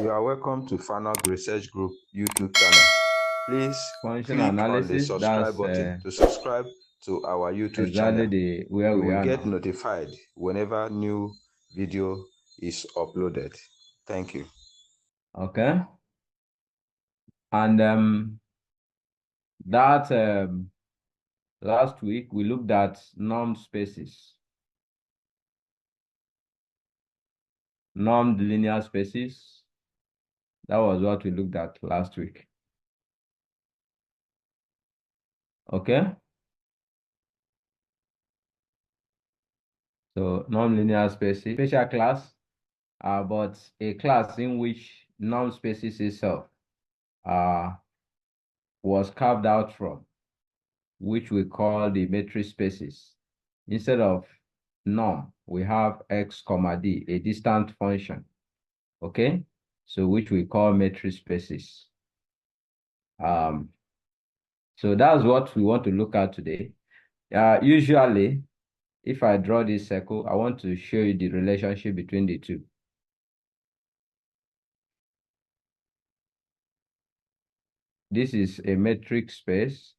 You are welcome to Fanog Research Group YouTube channel. Please function click on the analysis. subscribe button to subscribe to our YouTube channel. Exactly where You we will are get now. notified whenever new video is uploaded. Thank you. Okay. And that last week we looked at normed spaces, normed linear spaces. That was what we looked at last week. Okay. So non-linear spaces, special class, but a class in which normed spaces itself uh, was carved out from, which we call the matrix spaces. Instead of norm, we have x comma d, a distant function. Okay, so which we call matrix spaces. So that's what we want to look at today. Usually, if I draw this circle, I want to show you the relationship between the two. This is a metric space,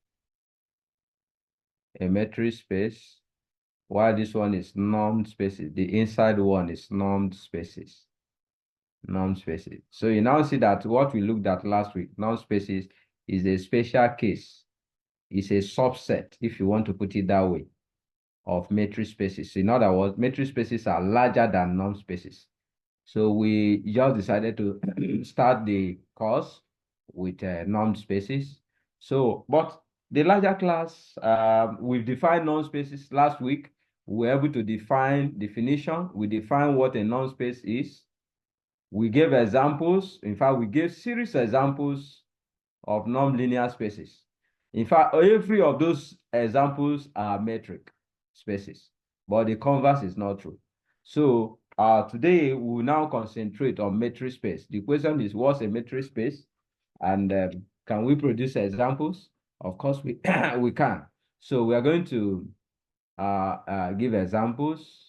while this one is normed spaces. The inside one is normed spaces. Normed spaces. So you now see that what we looked at last week, normed spaces is a special case. It's a subset, if you want to put it that way, of matrix spaces. So in other words, matrix spaces are larger than normed spaces. So we just decided to start the course with normed spaces. So, but the larger class, we've defined normed spaces last week. We were able to define definition. We defined what a normed space is. We gave examples. In fact, we gave series examples of non-linear spaces. In fact, every of those examples are metric spaces, but the converse is not true. So today, we will now concentrate on metric space. The question is, what's a metric space? And can we produce examples? Of course, we, we can. So we are going to give examples.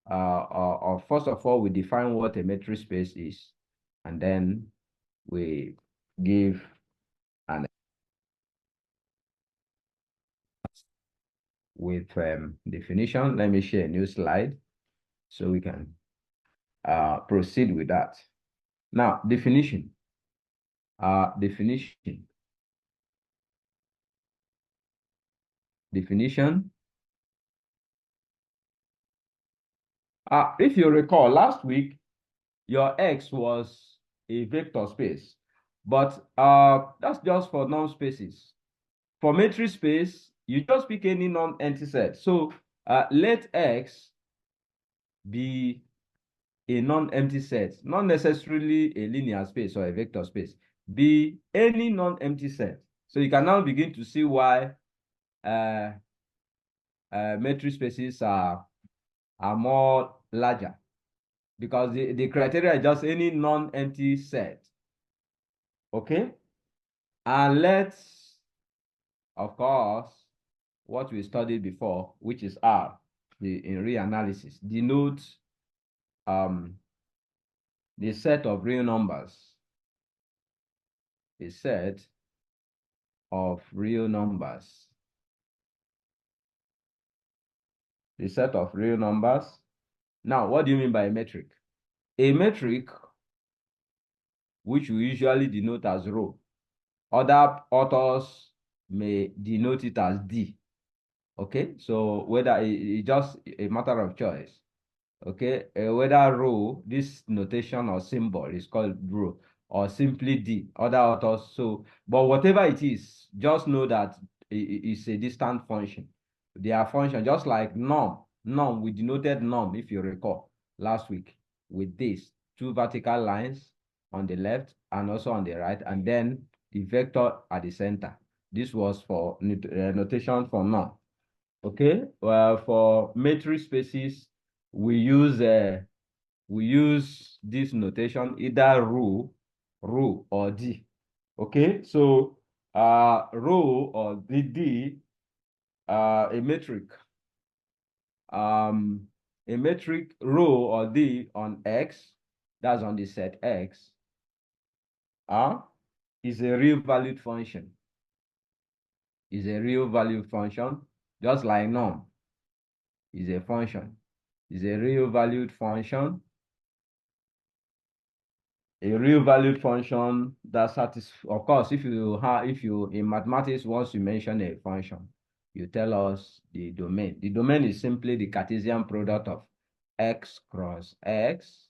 First of all, we define what a metric space is, and then we give an with definition. Let me share a new slide so we can proceed with that. Now, definition. Definition. If you recall, last week, your X was a vector space, but that's just for normed spaces. For matrix space, you just pick any non-empty set. So let X be a non-empty set, not necessarily a linear space or a vector space, be any non-empty set. So you can now begin to see why metric spaces are more larger, because the criteria is just any non-empty set. Okay? And let's, of course, what we studied before, which is R, in reanalysis, denote the set of real numbers. A set of real numbers. The set of real numbers. Now, what do you mean by a metric? A metric, which we usually denote as row. Other authors may denote it as D. Okay, so whether it's just a matter of choice. Okay, whether row, this notation or symbol is called row, or simply D, other authors. So, but whatever it is, just know that it's a distant function. They are function, just like norm. Norm, we denoted norm, if you recall, last week, with this, two vertical lines on the left and also on the right, and then the vector at the center. This was for notation for norm. Okay, well, for matrix spaces, we use this notation, either row or D. Okay, so row or D, a metric row or D on X, that's on the set X, is a real valued function. Is a real valued function, just like norm is a function. Is a real valued function. A real valued function that satisfies, of course, if you in mathematics, once you mention a function, you tell us the domain. The domain is simply the Cartesian product of x cross x,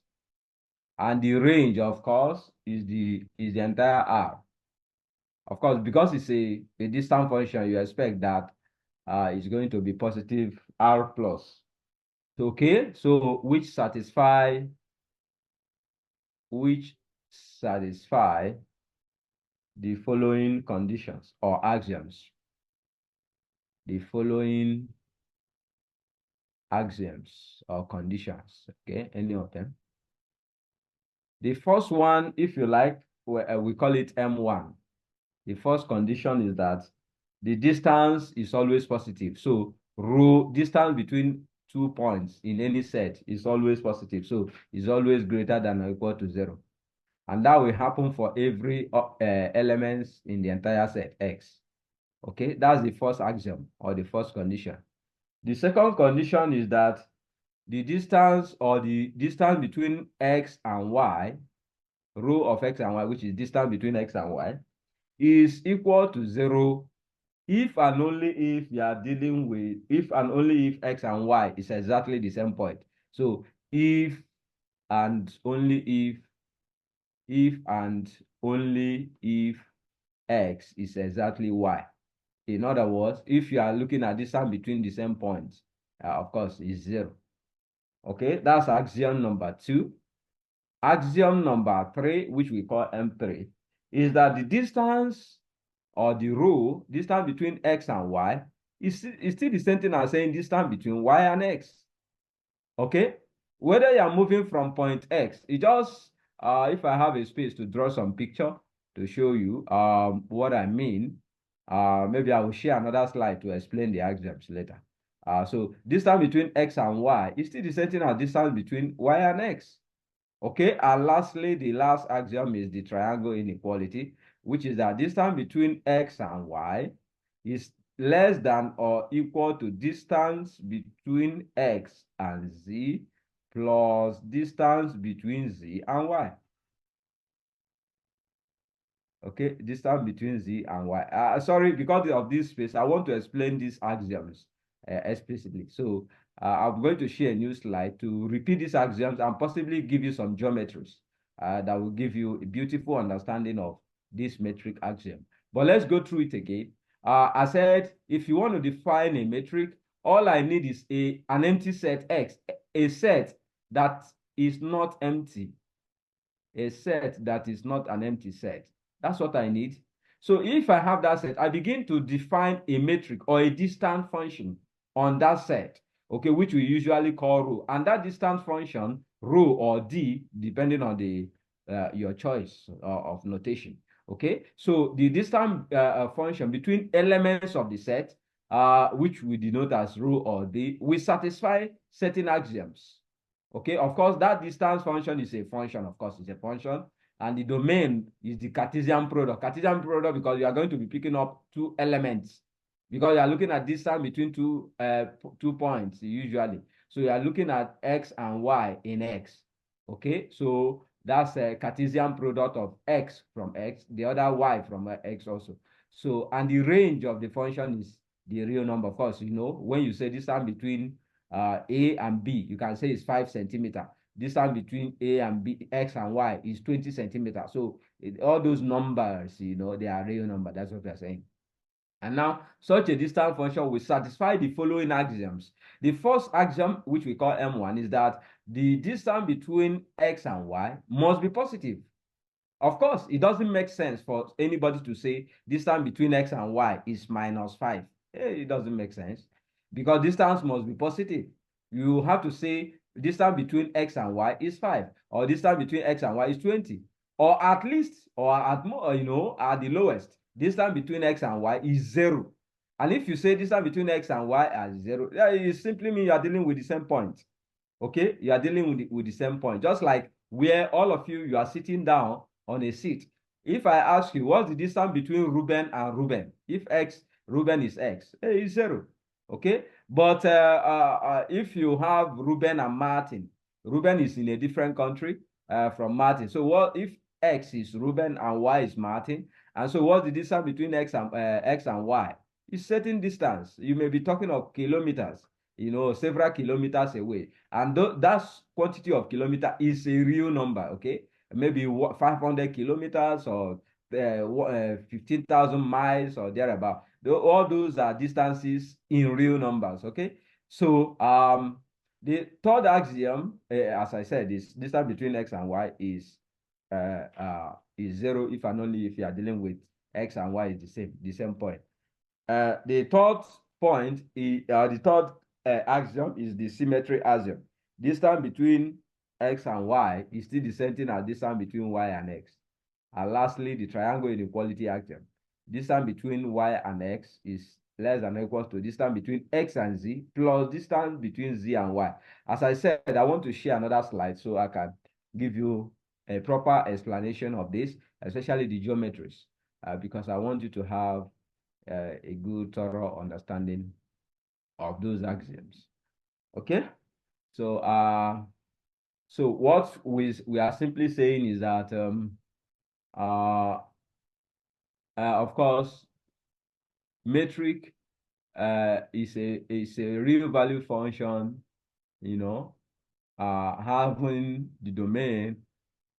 and the range, of course, is the entire R. Of course, because it's a distant function, you expect that it's going to be positive R plus. Okay, so which satisfy the following conditions or axioms. The following axioms or conditions, okay, any of them. The first one, if you like, we call it M1. The first condition is that the distance is always positive. So rho distance between 2 points in any set is always positive. So it's always greater than or equal to 0. And that will happen for every elements in the entire set X. Okay, that's the first axiom or the first condition. The second condition is that the distance between X and Y, rho of X and Y, which is distance between X and Y, is equal to 0 if and only if you are dealing with, if and only if X and Y is exactly the same point. So if and only if and only if X is exactly Y. In other words, if you are looking at distance between the same points, of course, is 0. Okay, that's axiom number 2. Axiom number 3, which we call M3, is that the distance or the rho, distance between X and Y, is still the same thing as saying distance between Y and X. Okay, whether you are moving from point X, it just, if I have a space to draw some picture to show you what I mean, maybe I will share another slide to explain the axioms later. So distance between X and Y is still the same thing as distance between Y and X. Okay, and lastly, the last axiom is the triangle inequality, which is that distance between X and Y is less than or equal to distance between X and Z plus distance between Z and Y. Okay, distance between Z and Y. Sorry, because of this space, I want to explain these axioms explicitly. So I'm going to share a new slide to repeat these axioms and possibly give you some geometries that will give you a beautiful understanding of this metric axiom. But let's go through it again. I said, if you want to define a metric, all I need is an empty set X, a set that is not empty, a set that is not an empty set. That's what I need. So if I have that set, I begin to define a metric or a distant function on that set, okay, which we usually call rho. And that distant function, rho or d, depending on the your choice of notation. Okay, so the distant function between elements of the set, which we denote as rho or d, will satisfy certain axioms. Okay, of course, that distance function is a function, of course, it's a function. And the domain is the Cartesian product. Cartesian product because you are going to be picking up two elements. Because you are looking at distance between two points usually. So you are looking at X and Y in X. Okay, so that's a Cartesian product of X from X, the other Y from X also. So, and the range of the function is the real number. Of course, you know, when you say distance between A and B, you can say it's 5 centimeters. Distance between A and B, X and Y is 20 centimeters. So all those numbers, you know, they are real numbers. That's what we are saying. And now, such a distance function will satisfy the following axioms. The first axiom, which we call M1, is that the distance between X and Y must be positive. Of course, it doesn't make sense for anybody to say distance between X and Y is -5. It doesn't make sense because distance must be positive. You have to say distance between X and Y is 5, or distance between X and Y is 20, or at least, or at more, you know, at the lowest, distance between X and Y is 0. And if you say distance between X and Y is 0, it simply means you are dealing with the same point. Okay, you are dealing with the same point. Just like where all of you are sitting down on a seat, If I ask you, what's the distance between Reuben and Reuben? If Reuben is X, it's 0. Okay. But if you have Reuben and Martin, Reuben is in a different country from Martin. So what if X is Reuben and Y is Martin? And so what's the distance between X and Y? It's certain distance. You may be talking of kilometers, several kilometers away. And that quantity of kilometer is a real number, okay? Maybe 500 kilometers or 15,000 miles or thereabout. All those are distances in real numbers, okay? So the third axiom, as I said, is distance between X and Y is 0 if and only if you are dealing with X and Y is the same point. The third point, the third axiom is the symmetry axiom. Distance between X and Y is still the same thing as distance between Y and X. And lastly, the triangle inequality axiom. Distance between Y and X is less than or equal to distance between X and Z plus distance between Z and Y. As I said, I want to share another slide so I can give you a proper explanation of this, especially the geometries, because I want you to have a good, thorough understanding of those axioms. Okay, so what we are simply saying is that of course, metric is a real value function, having the domain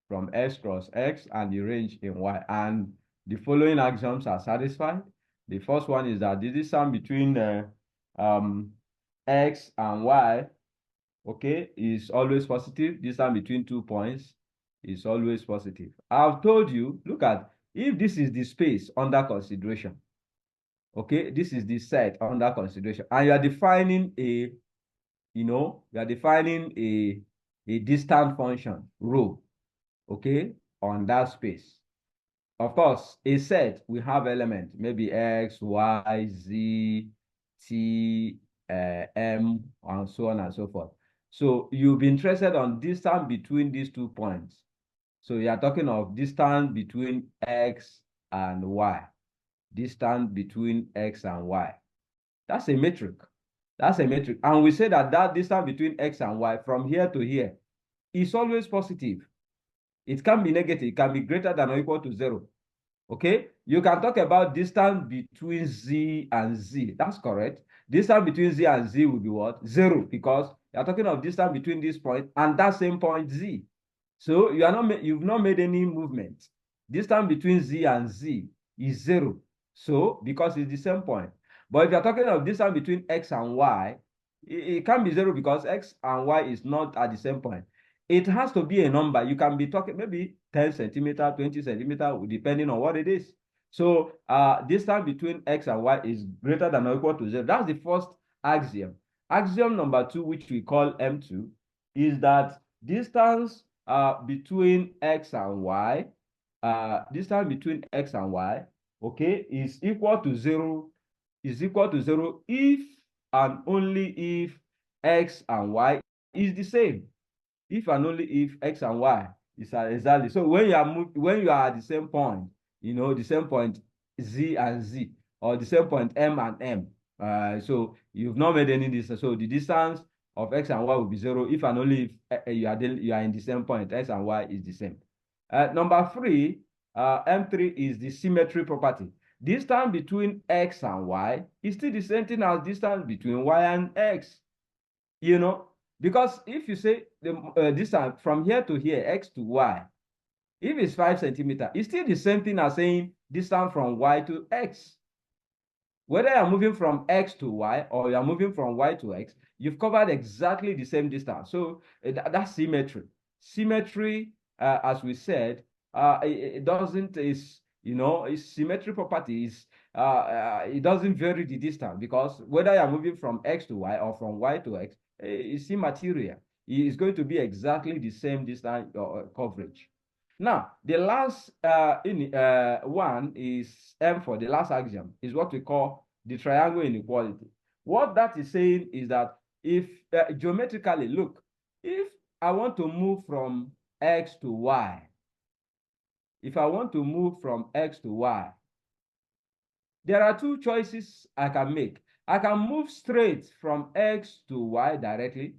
from X cross X and the range in Y, and the following axioms are satisfied. The first one is that the distance between X and Y, okay, is always positive. Distance between 2 points is always positive. I've told you, look at, if this is the space under consideration, okay, this is the set under consideration, and you are defining a distant function, rho, okay, on that space. Of course, a set we have elements, maybe X, Y, Z, T, M, and so on and so forth. So you'll be interested on distance between these 2 points. So you are talking of distance between X and Y. Distance between X and Y. That's a metric. That's a metric. And we say that distance between X and Y from here to here is always positive. It can be negative. It can be greater than or equal to 0. Okay, you can talk about distance between Z and Z. That's correct. Distance between Z and Z will be what? 0, because you're talking of distance between this point and that same point Z. So you've not made any movement. Distance between Z and Z is 0. So because it's the same point. But if you're talking of distance between X and Y, it can't be 0 because X and Y is not at the same point. It has to be a number. You can be talking maybe 10 centimeter, 20 centimeter, depending on what it is. So distance between X and Y is greater than or equal to 0. That's the first axiom. Axiom number 2, which we call M2, is that distance between X and Y, okay, is equal to 0, if and only if X and Y is the same. If and only if X and Y is exactly. So when you are at the same point, the same point Z and Z, or the same point M and M, so you've not made any distance. So the distance of X and Y will be 0 if and only if you are in the same point, X and Y is the same. Number 3, M3 is the symmetry property. Distance between X and Y is still the same thing as distance between Y and X. Because if you say the distance from here to here, X to Y, if it's 5 centimeters, it's still the same thing as saying distance from Y to X. Whether you're moving from X to Y or you're moving from Y to X, you've covered exactly the same distance. So that's symmetry. Symmetry, as we said, it doesn't, its symmetry property is, it doesn't vary the distance, because whether you're moving from X to Y or from Y to X, it's immaterial. It's going to be exactly the same distance coverage. Now, the last one is M4, the last axiom, is what we call the triangle inequality. What that is saying is that if geometrically, look, if I want to move from X to Y, if I want to move from X to Y, there are two choices I can make. I can move straight from X to Y directly.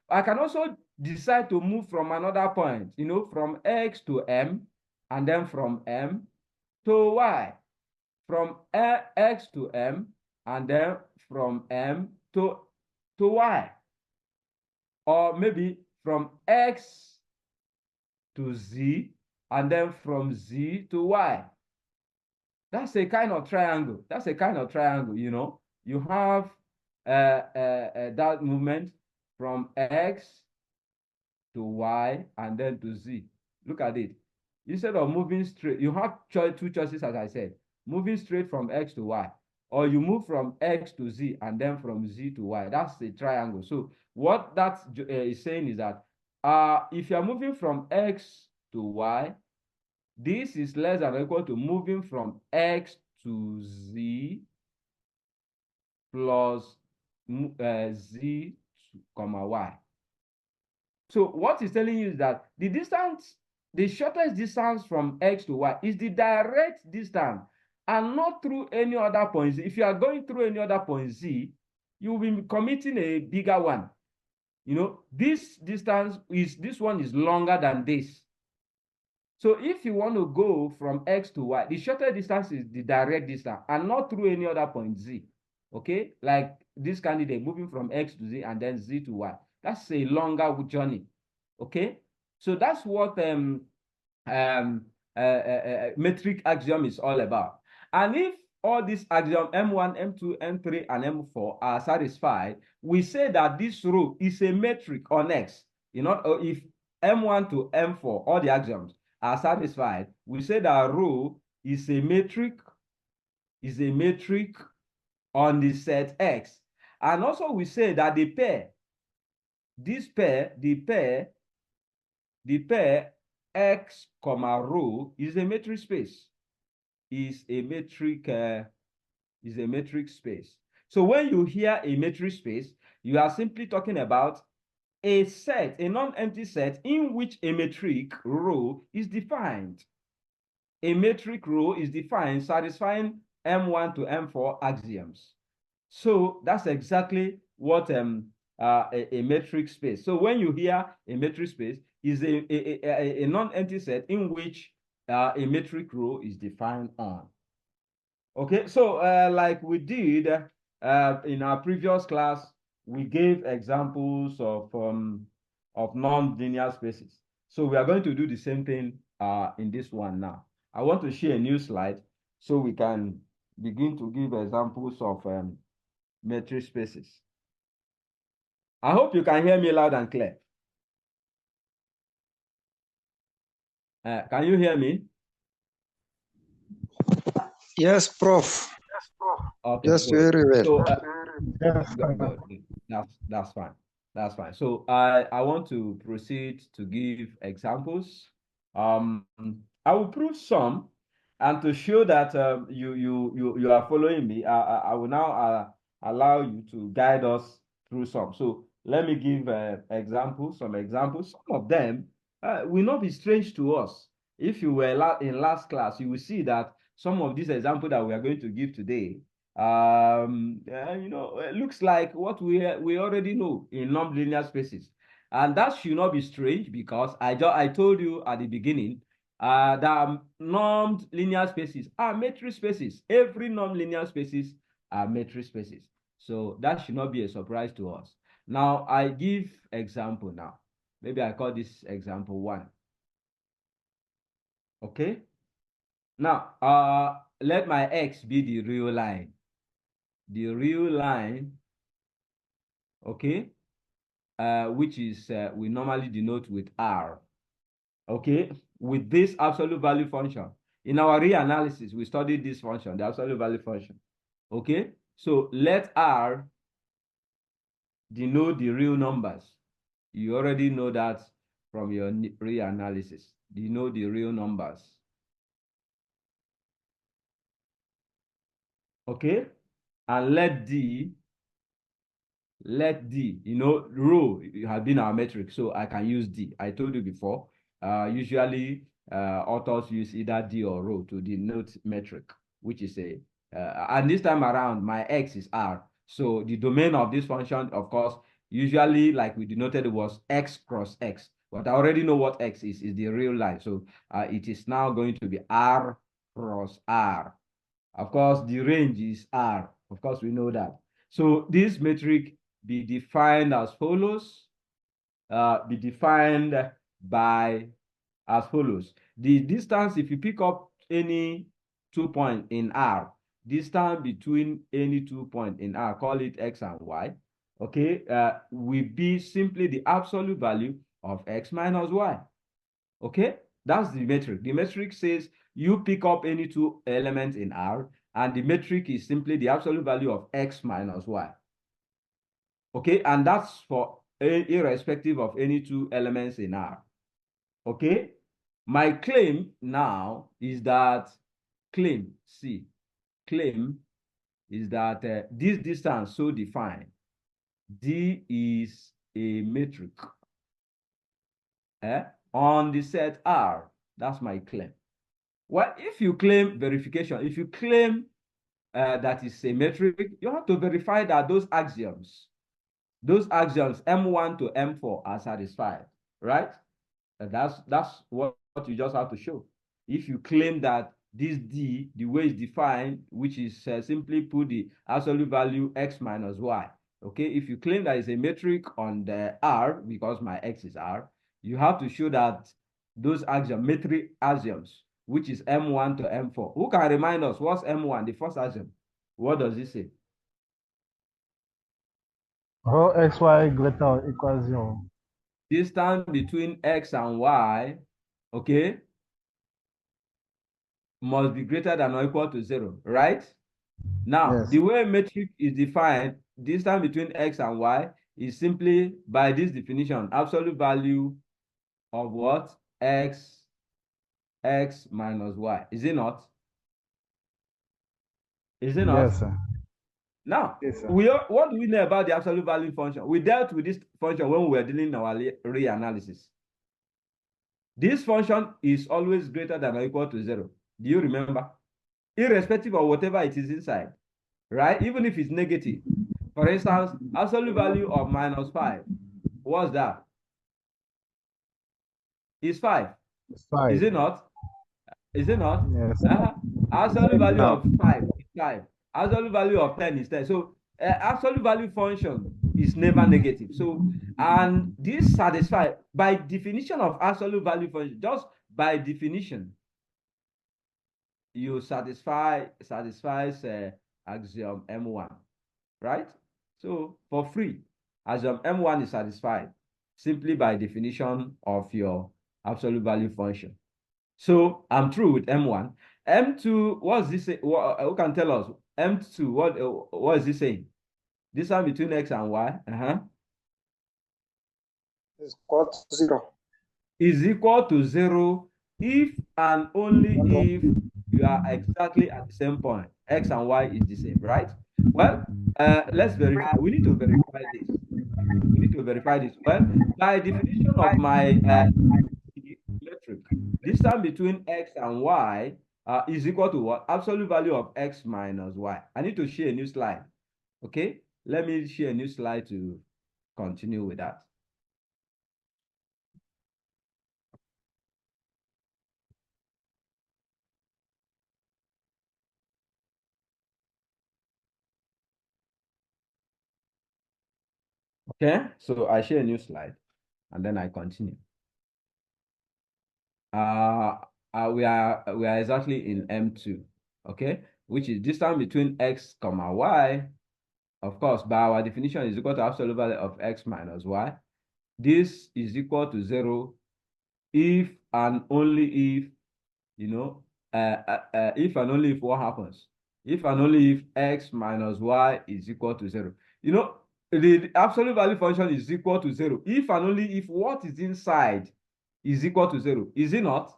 I can also decide to move from another point, from X to M, and then from M to Y, from X to M, and then from M to Y, or maybe from X to Z, and then from Z to Y. That's a kind of triangle. That's a kind of triangle, You have that movement from X to Y and then to Z. Look at it. Instead of moving straight, you have two choices, as I said. Moving straight from X to Y, or you move from X to Z and then from Z to Y. That's a triangle. So what that is saying is that if you're moving from X to Y, this is less than or equal to moving from X to Z plus Z, comma Y. So what it's telling you is that the distance, the shortest distance from X to Y is the direct distance and not through any other point Z. If you are going through any other point Z, you will be committing a bigger one. This distance this one is longer than this. So if you want to go from X to Y, the shortest distance is the direct distance and not through any other point Z. Okay, like this candidate moving from X to Z and then Z to Y. That's a longer journey. Okay, so that's what metric axiom is all about. And if all these axiom M1, M2, M3, and M4 are satisfied, we say that this row is a metric on X. If M1 to M4, all the axioms are satisfied, we say that row is a metric on the set X. And also we say that the pair X comma row is a metric space. Is a metric space. So when you hear a metric space, you are simply talking about a set, a non-empty set in which a metric row is defined. A metric row is defined satisfying M1 to M4 axioms. So that's exactly what a metric space. So when you hear a metric space, is a non-empty set in which a metric row is defined on. Okay, so like we did in our previous class, we gave examples of non-linear spaces. So we are going to do the same thing in this one now. I want to share a new slide so we can begin to give examples of metric spaces. I hope you can hear me loud and clear. Can you hear me? Yes, Prof. Okay, Yes, good. very well. So good. That's fine. That's fine. So I want to proceed to give examples. I will prove some, and to show that you are following me, I will now allow you to guide us through some. So let me give examples. Some examples. Some of them will not be strange to us. If you were in last class, you will see that some of these examples that we are going to give today, it looks like what we already know in nonlinear spaces, and that should not be strange because I told you at the beginning that normed linear spaces are metric spaces. Every nonlinear spaces are metric spaces, so that should not be a surprise to us. Now I give example now. Maybe I call this example 1. Okay. Now, let my X be the real line. The real line, okay, which is, we normally denote with R, okay, with this absolute value function. In our reanalysis, we studied this function, the absolute value function, okay? So let R denote the real numbers. You already know that from your reanalysis. Denote the real numbers. Okay, and let D, row has been our metric, so I can use D. I told you before, usually authors use either D or rho to denote metric, which is a, and this time around, my X is R. So the domain of this function, of course, usually like we denoted, it was X cross X. But I already know what X is the real line. So it is now going to be R cross R. Of course, the range is R. Of course, we know that. So this metric be defined as follows. Be defined by as follows. The distance, if you pick up any 2 points in R, distance between any 2 points in R, call it X and Y, okay, will be simply the absolute value of X minus Y. Okay, that's the metric. The metric says you pick up any 2 elements in R, and the metric is simply the absolute value of X minus Y. Okay, and that's for irrespective of any 2 elements in R. Okay, my claim now is that claim is that this distance so defined, D is a metric on the set R. That's my claim. Well, if you claim verification, if you claim that is a metric, you have to verify that those axioms M1 to M4 are satisfied, right? That's what you just have to show. If you claim that this D, the way it's defined, which is simply put the absolute value X minus Y, okay? If you claim that it's a metric on the R, because my X is R, you have to show that those metric axioms, which is M1 to M4. Who can remind us what's M1, the first axiom? What does it say? Rho xy greater or equal 0. Distance between X and Y, okay, must be greater than or equal to 0, right? Now, Yes. the way metric is defined, distance between X and Y is simply by this definition, absolute value of what? X minus Y. Is it not? Is it not? Yes, sir. Now, Yes, sir. what do we know about the absolute value function? We dealt with this function when we were dealing in our reanalysis. This function is always greater than or equal to 0. Do you remember? Irrespective of whatever it is inside, right? Even if it's negative. For instance, absolute value of minus 5. What's that? It's 5. It's 5. Is it not? Is it not? Yes. Absolute value Now, of 5 is 5. Absolute value of 10 is 10. So absolute value function is never negative. So, and this satisfies by definition of absolute value function, just by definition, you satisfies axiom M1, right? So for free, axiom M1 is satisfied simply by definition of your absolute value function. So I'm through with M1. M2, what's this? Who can tell us? M2, what is this saying? This one between X and Y, Is equal to 0. is equal to 0 if and only if you are exactly at the same point. X and Y is the same, right? Well, let's verify. We need to verify this. We need to verify this. Well, by definition of my metric, distance between X and Y is equal to what? Absolute value of X minus Y. I need to share a new slide. Okay, let me share a new slide to continue with that. Okay, so I share a new slide and then I continue. We are exactly in M2, okay, which is distance between X comma Y. Of course, by our definition, is equal to absolute value of X minus Y. This is equal to 0 if and only if, you know, if and only if what happens? If and only if X minus Y is equal to 0. You know, the absolute value function is equal to 0 if and only if what is inside is equal to 0. Is it not?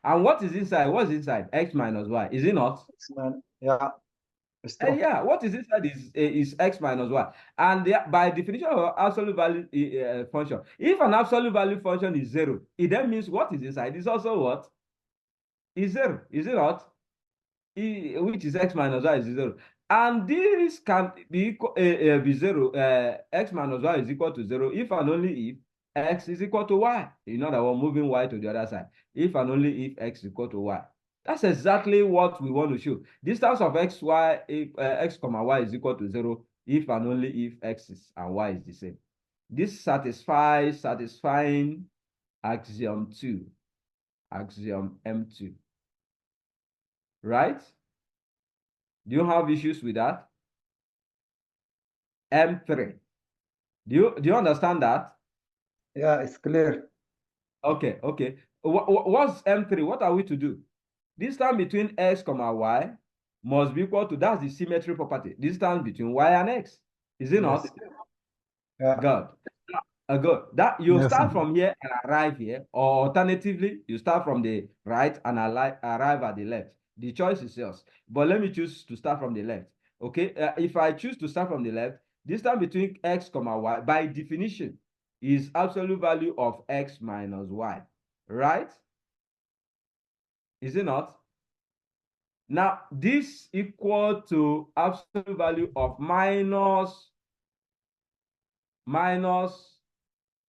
And what is inside? What's inside? X minus Y. Is it not? Yeah. Stop. Yeah, what is inside is x minus y. And by definition of absolute value function, if an absolute value function is 0, it then means what is inside is also what? Is 0, is it not? Which is x minus y is 0. And this can be equal, be 0, x minus y is equal to 0 if and only if x is equal to y. In other words, moving y to the other side. If and only if x is equal to y. That's exactly what we want to show. Distance of x, y, x comma y is equal to 0 if and only if x is, and y is the same. This satisfying axiom 2, axiom M2. Right? Do you have issues with that? M3. Do you understand that? Yeah, it's clear. Okay, okay. What's M3? What are we to do? Distance between x comma y must be equal to, that's the symmetry property. Distance between y and x. Is it not? Yeah. Good. Good. That you Yes, start sir. from here and arrive here, or alternatively, you start from the right and arrive at the left. The choice is yours. But let me choose to start from the left. Okay. If I choose to start from the left, distance between x comma y by definition is absolute value of x minus y. Right? Is it not? Now, this equal to absolute value of minus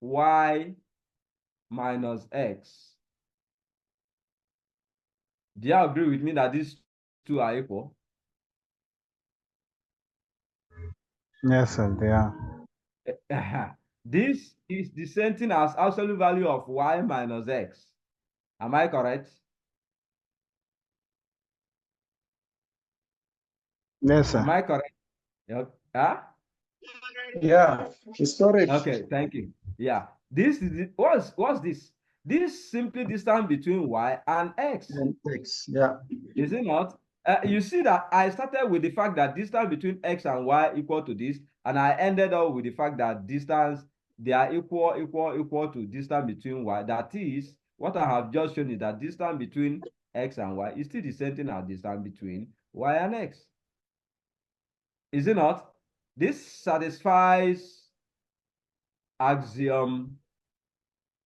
y minus x. Do you agree with me that these two are equal? Yes, sir. They are. This is the same thing as absolute value of y minus x. Am I correct? Yes, Am sir. I correct? Yep. Huh? Yeah. Storage. Okay, thank you. Yeah. This is what's this? This simply distance between y and x. And X. Yeah. Is it not? You see that I started with the fact that distance between x and y equal to this, and I ended up with the fact that distance, they are equal to distance between y. That is, what I have just shown is that distance between x and y is still the same thing as distance between y and x. Is it not? This satisfies axiom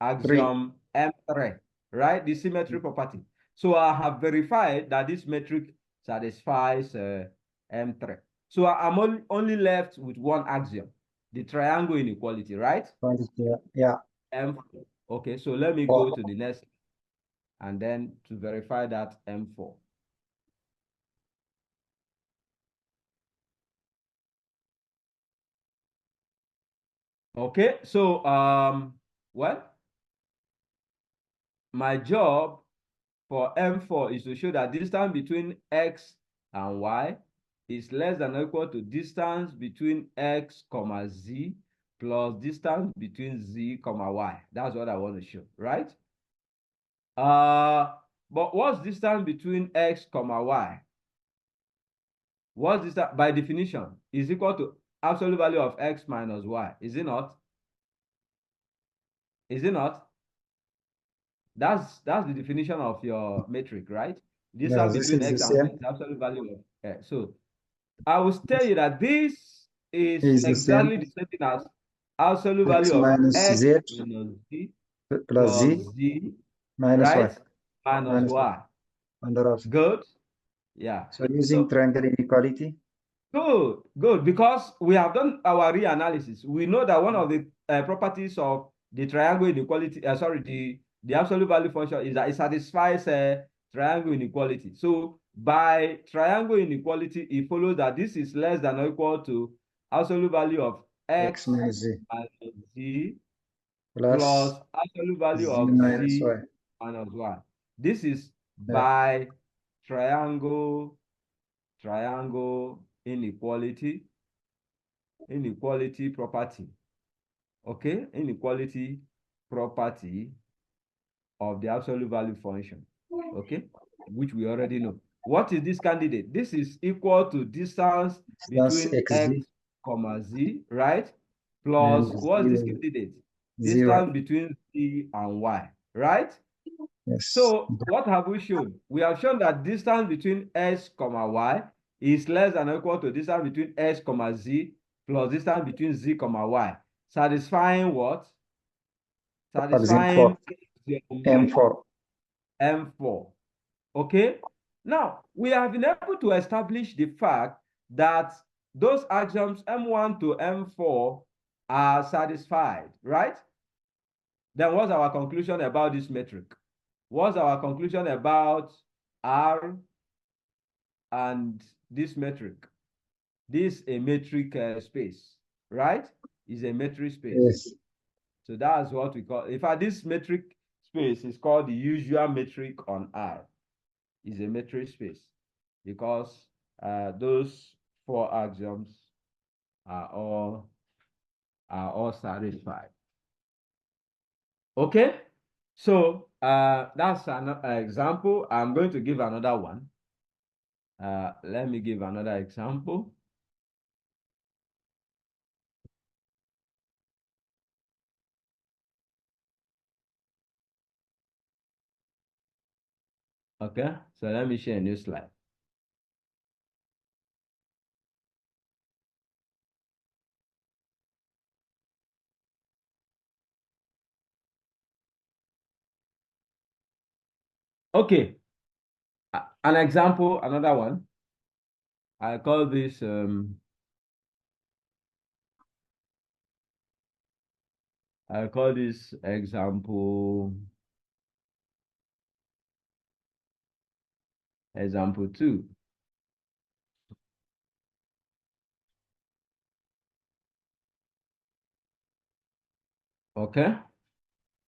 M3, right? The symmetry property. So I have verified that this metric satisfies M3. So I'm only left with one axiom, the triangle inequality, right? Yeah. M4. Okay, so let me go to the next and then to verify that M4. Okay, so well, my job for M4 is to show that distance between x and y is less than or equal to distance between x comma z plus distance between z comma y. That's what I want to show, right? But what's distance between x comma y? What's distance by definition is equal to absolute value of x minus y. Is it not? Is it not? That's the definition of your metric, right? Yeah. Distance This between is the x and y same. is absolute value of x. So I will tell you that this is Is the same. exactly the same thing as absolute X value of minus x Z minus z plus plus Z z, minus Y. right? Minus Minus Y. y. Under of. Good. Yeah. So using So triangle inequality. good, good. Because we have done our reanalysis. We know that one of the properties of the triangle inequality, the absolute value function is that it satisfies triangle inequality. So by triangle inequality, it follows that this is less than or equal to absolute value of X x minus Z minus z plus plus absolute value Z of minus z Y. minus y. This is Yeah. by triangle inequality property. Okay, inequality property of the absolute value function. Okay, which we already know. What is this candidate? This is equal to distance That's between x XZ comma z, right? and Plus what's this Z, candidate? ZY. Distance between z and y, right? Yes. So what have we shown? We have shown that distance between x comma y is less than or equal to distance between x, comma, z plus distance between z, comma, y. Satisfying what? Satisfying M4. M4. Okay? Now, we have been able to establish the fact that those axioms M1 to M4 are satisfied, right? Then what's our conclusion about this metric? What's our conclusion about R and this metric? This is a metric space, right? Is a metric space. Yes. So that's what we call, in fact, this metric space is called the usual metric on R. Is a metric space because those four axioms are all satisfied. Okay, so that's an example. I'm going to give another one. Let me give another example. Okay, so let me share a new slide. Okay, an example, another one. I call this example 2. Okay,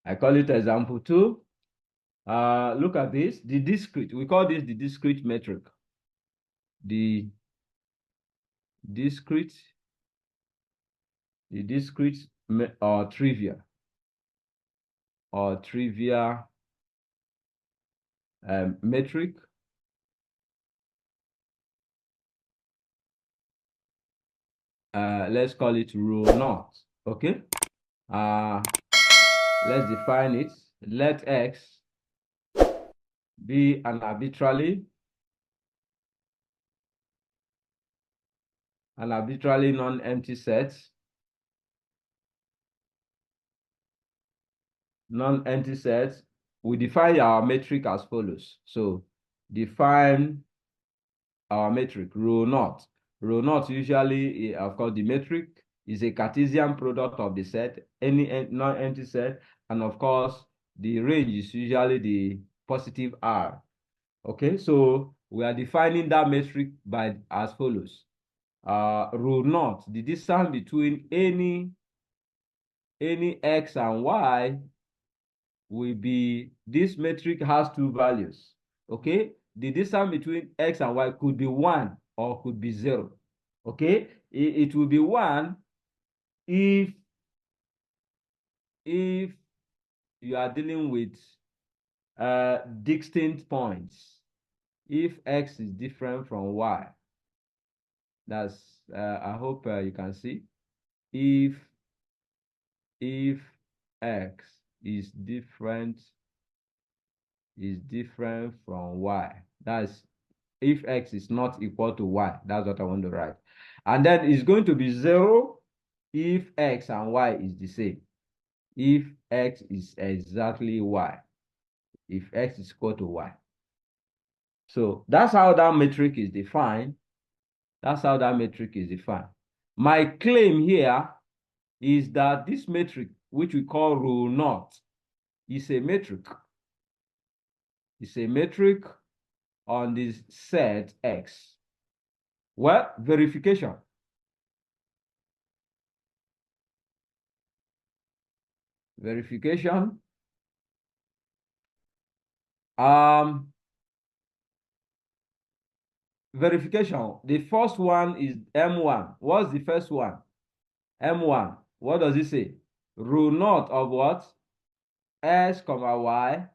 I call it example 2. Look at this, the discrete, we call this the discrete metric. The discrete or trivia metric. Let's call it rho naught. Okay. Let's define it. Let X be an arbitrarily non-empty set. Non-empty set. We define our metric as follows. So define our metric rho naught. Rho naught usually, of course, the metric is a Cartesian product of the set, any non-empty set, and of course, the range is usually the positive R. Okay, so we are defining that metric by as follows. Rho naught, the distance between any x and y will be, this metric has two values. Okay, the distance between x and y could be 1 or could be 0. Okay, it will be 1 if you are dealing with distinct points. If x is different from y, that's I hope you can see. If x is different from y, that's if x is not equal to y. That's what I want to write. And then it's going to be 0 if x and y is the same. If x is exactly y. If x is equal to y. So that's how that metric is defined. That's how that metric is defined. My claim here is that this metric, which we call rho naught, is a metric. It's a metric on this set X. Well, verification. Verification. Verification. The first one is M1. What's the first one? M1. What does it say? Rho naught of what? X, y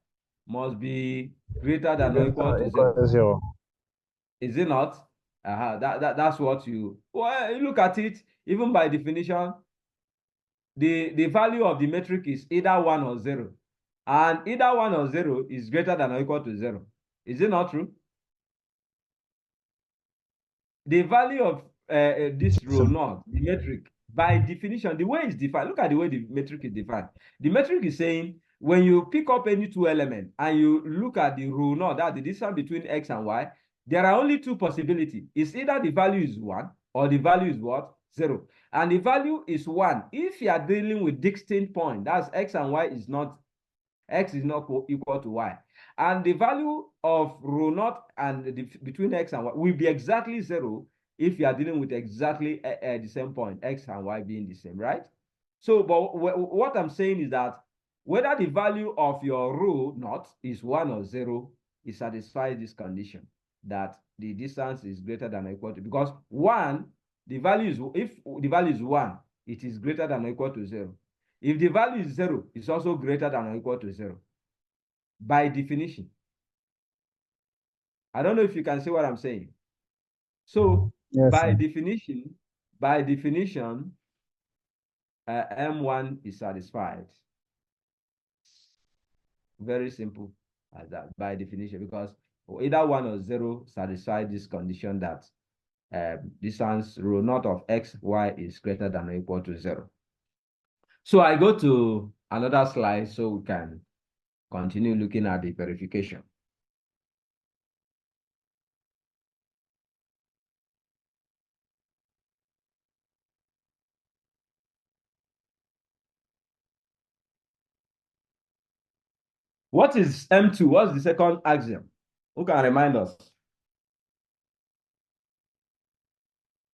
must be greater than or equal to 0. Is it not? That's what you, well, you look at it, even by definition, the value of the metric is either 1 or 0. And either 1 or 0 is greater than or equal to 0. Is it not true? the value of this rho naught, the metric, by definition, the way it's defined, look at the way the metric is defined. The metric is saying when you pick up any two elements and you look at the rho naught, that's the distance between x and y, there are only two possibilities. It's either the value is 1 or the value is what? 0. And the value is 1 if you are dealing with distinct point. That's x and y is not, x is not equal to y. And the value of rho naught and between x and y will be exactly 0 if you are dealing with exactly the same point, x and y being the same, right? So, but what I'm saying is that whether the value of your rho naught is 1 or 0, it satisfies this condition that the distance is greater than or equal to, because 1, the value is, if the value is 1, it is greater than or equal to 0. If the value is 0, it's also greater than or equal to 0 by definition. I don't know if you can see what I'm saying. So Yes, by sir. definition, M1 is satisfied. Very simple as that by definition, because either 1 or 0 satisfy this condition that distance rho naught of x, y is greater than or equal to 0. So I go to another slide so we can continue looking at the verification. What is M2? What's the second axiom? Who can remind us?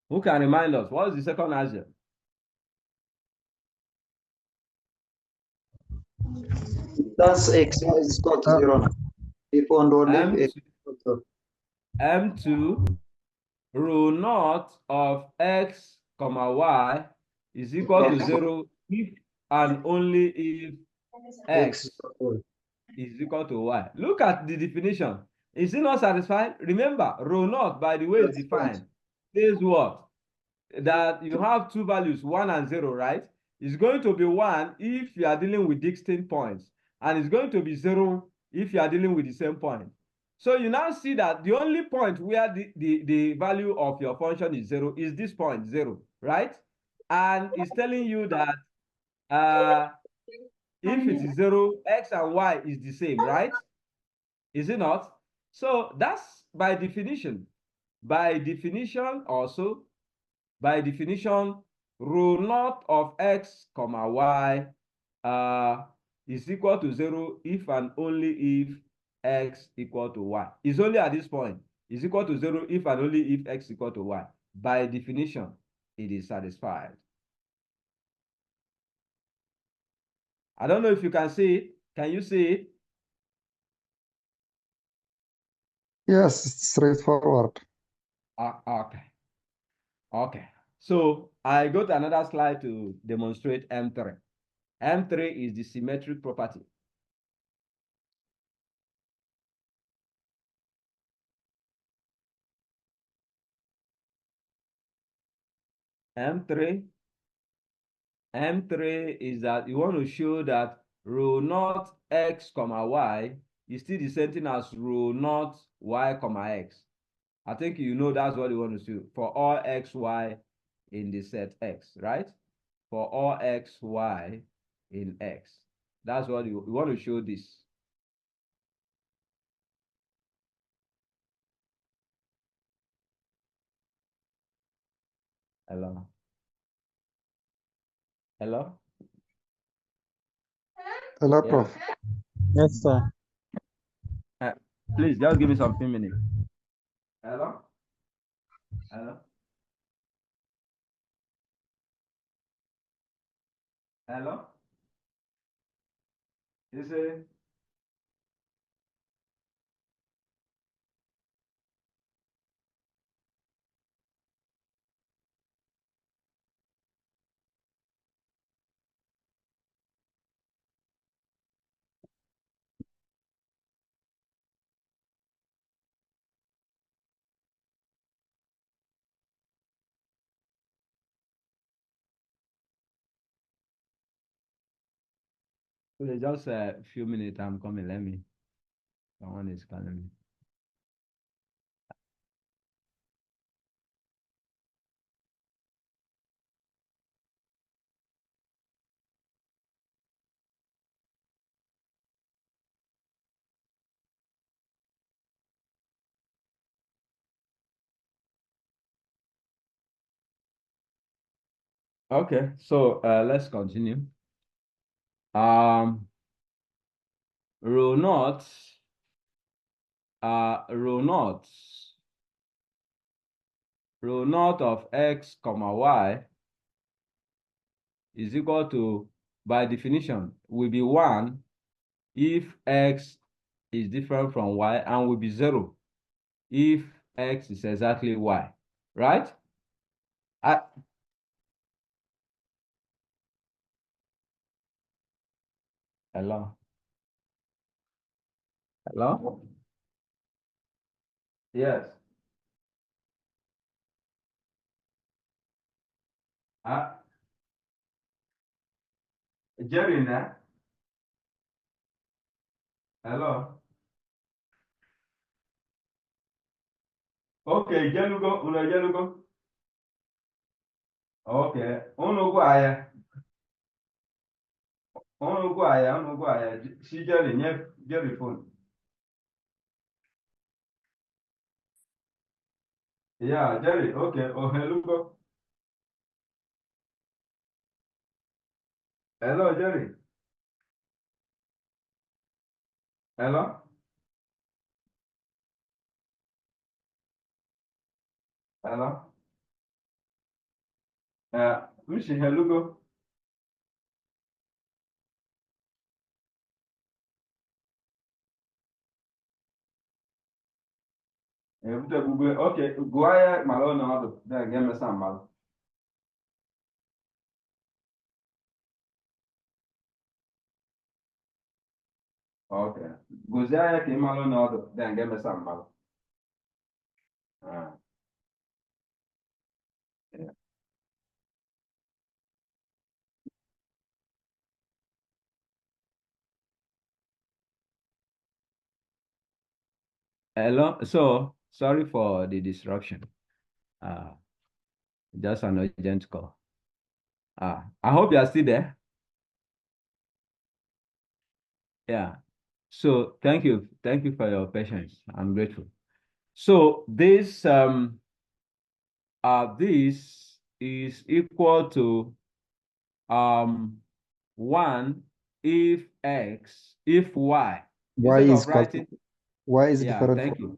Who can remind us? What is the second axiom? That's x is equal to 0. If and only M2, x is equal to M2 rho naught of x comma y is equal to 0 if and only if x x is equal to y. Look at the definition. Is it not satisfied? Remember, rho naught, by the way it's defined, says what? That you have two values, 1 and 0, right? It's going to be 1 if you are dealing with distinct points, and it's going to be 0 if you are dealing with the same point. So you now see that the only point where the value of your function is 0 is this point, 0, right? And it's telling you that if it is 0, x and y is the same, right? Is it not? So that's by definition. By definition also, by definition, rho naught of x comma y is equal to 0 if and only if x equal to y. It's only at this point. Is equal to 0 if and only if x equal to y. By definition, it is satisfied. I don't know if you can see it. Can you see it? Yes, it's straightforward. Okay. Okay. So I go to another slide to demonstrate M3. M3 is the symmetric property. M3 is that you want to show that rho naught x comma y is still the same thing as rho naught y comma x. I think you know that's what you want to show for all x, y in the set x, right? For all x, y in x. That's what you want to show this. Hello? Hello? Hello, Yeah. Prof. Yes, sir. Please just give me some few minutes. Hello? Hello? Hello? You say? Just a few minutes, I'm coming. Let me. Someone is calling me. Okay, so let's continue. Um, rho naught, rho naught, rho naught of x comma y is equal to, by definition, will be 1 if x is different from y, and will be 0 if x is exactly y, right? Hello? Hello? Yes. Uh, Jerry, now? Hello? Okay, Jelugo, una Jelugo. Okay, unu gwa ya. Unu gwa ya. Si Jerry, nye Jerry phone. Yeah, Jerry, okay. Oh, hello. Hello, Jerry. Hello? Hello? Ushi, hello. Bute bube, okay. Gwa ya malo na ọdụ. Da, game some malo. Okay. Gozi ya ka malo na ọdụ. Da, game some malo. Ah, yeah. Hello. So, sorry for the disruption. Uh, just an urgent call. I hope you are still there. Yeah. So thank you for your patience. I'm grateful. So this is equal to 1 if y, Y instead is of equal to writing, Y is yeah, different thank from you.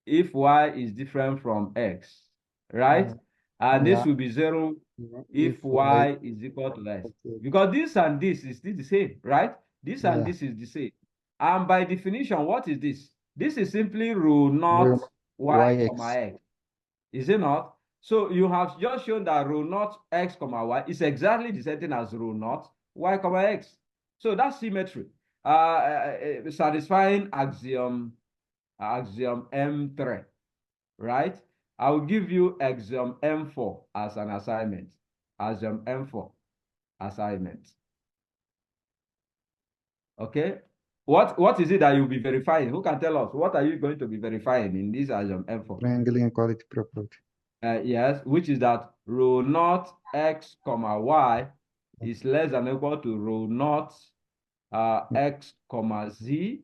If y is different from x, right? And this yeah. will be 0 if If Y y is equal to x. okay. Because this and this is still the same, right? This and Yeah. this is the same. And by definition, what is this? This is simply rho Rho naught y comma YX. x. Is it not? So you have just shown that rho naught x comma y is exactly the same thing as rho naught y comma x. So that's symmetry. Satisfying axiom M3, right? I'll give you axiom M4 as an assignment. Axiom M4 assignment. Okay. What is it that you'll be verifying? Who can tell us? What are you going to be verifying in this axiom M4? Triangle inequality property. Yes, which is that rho naught x comma y is less than or equal to rho naught x comma z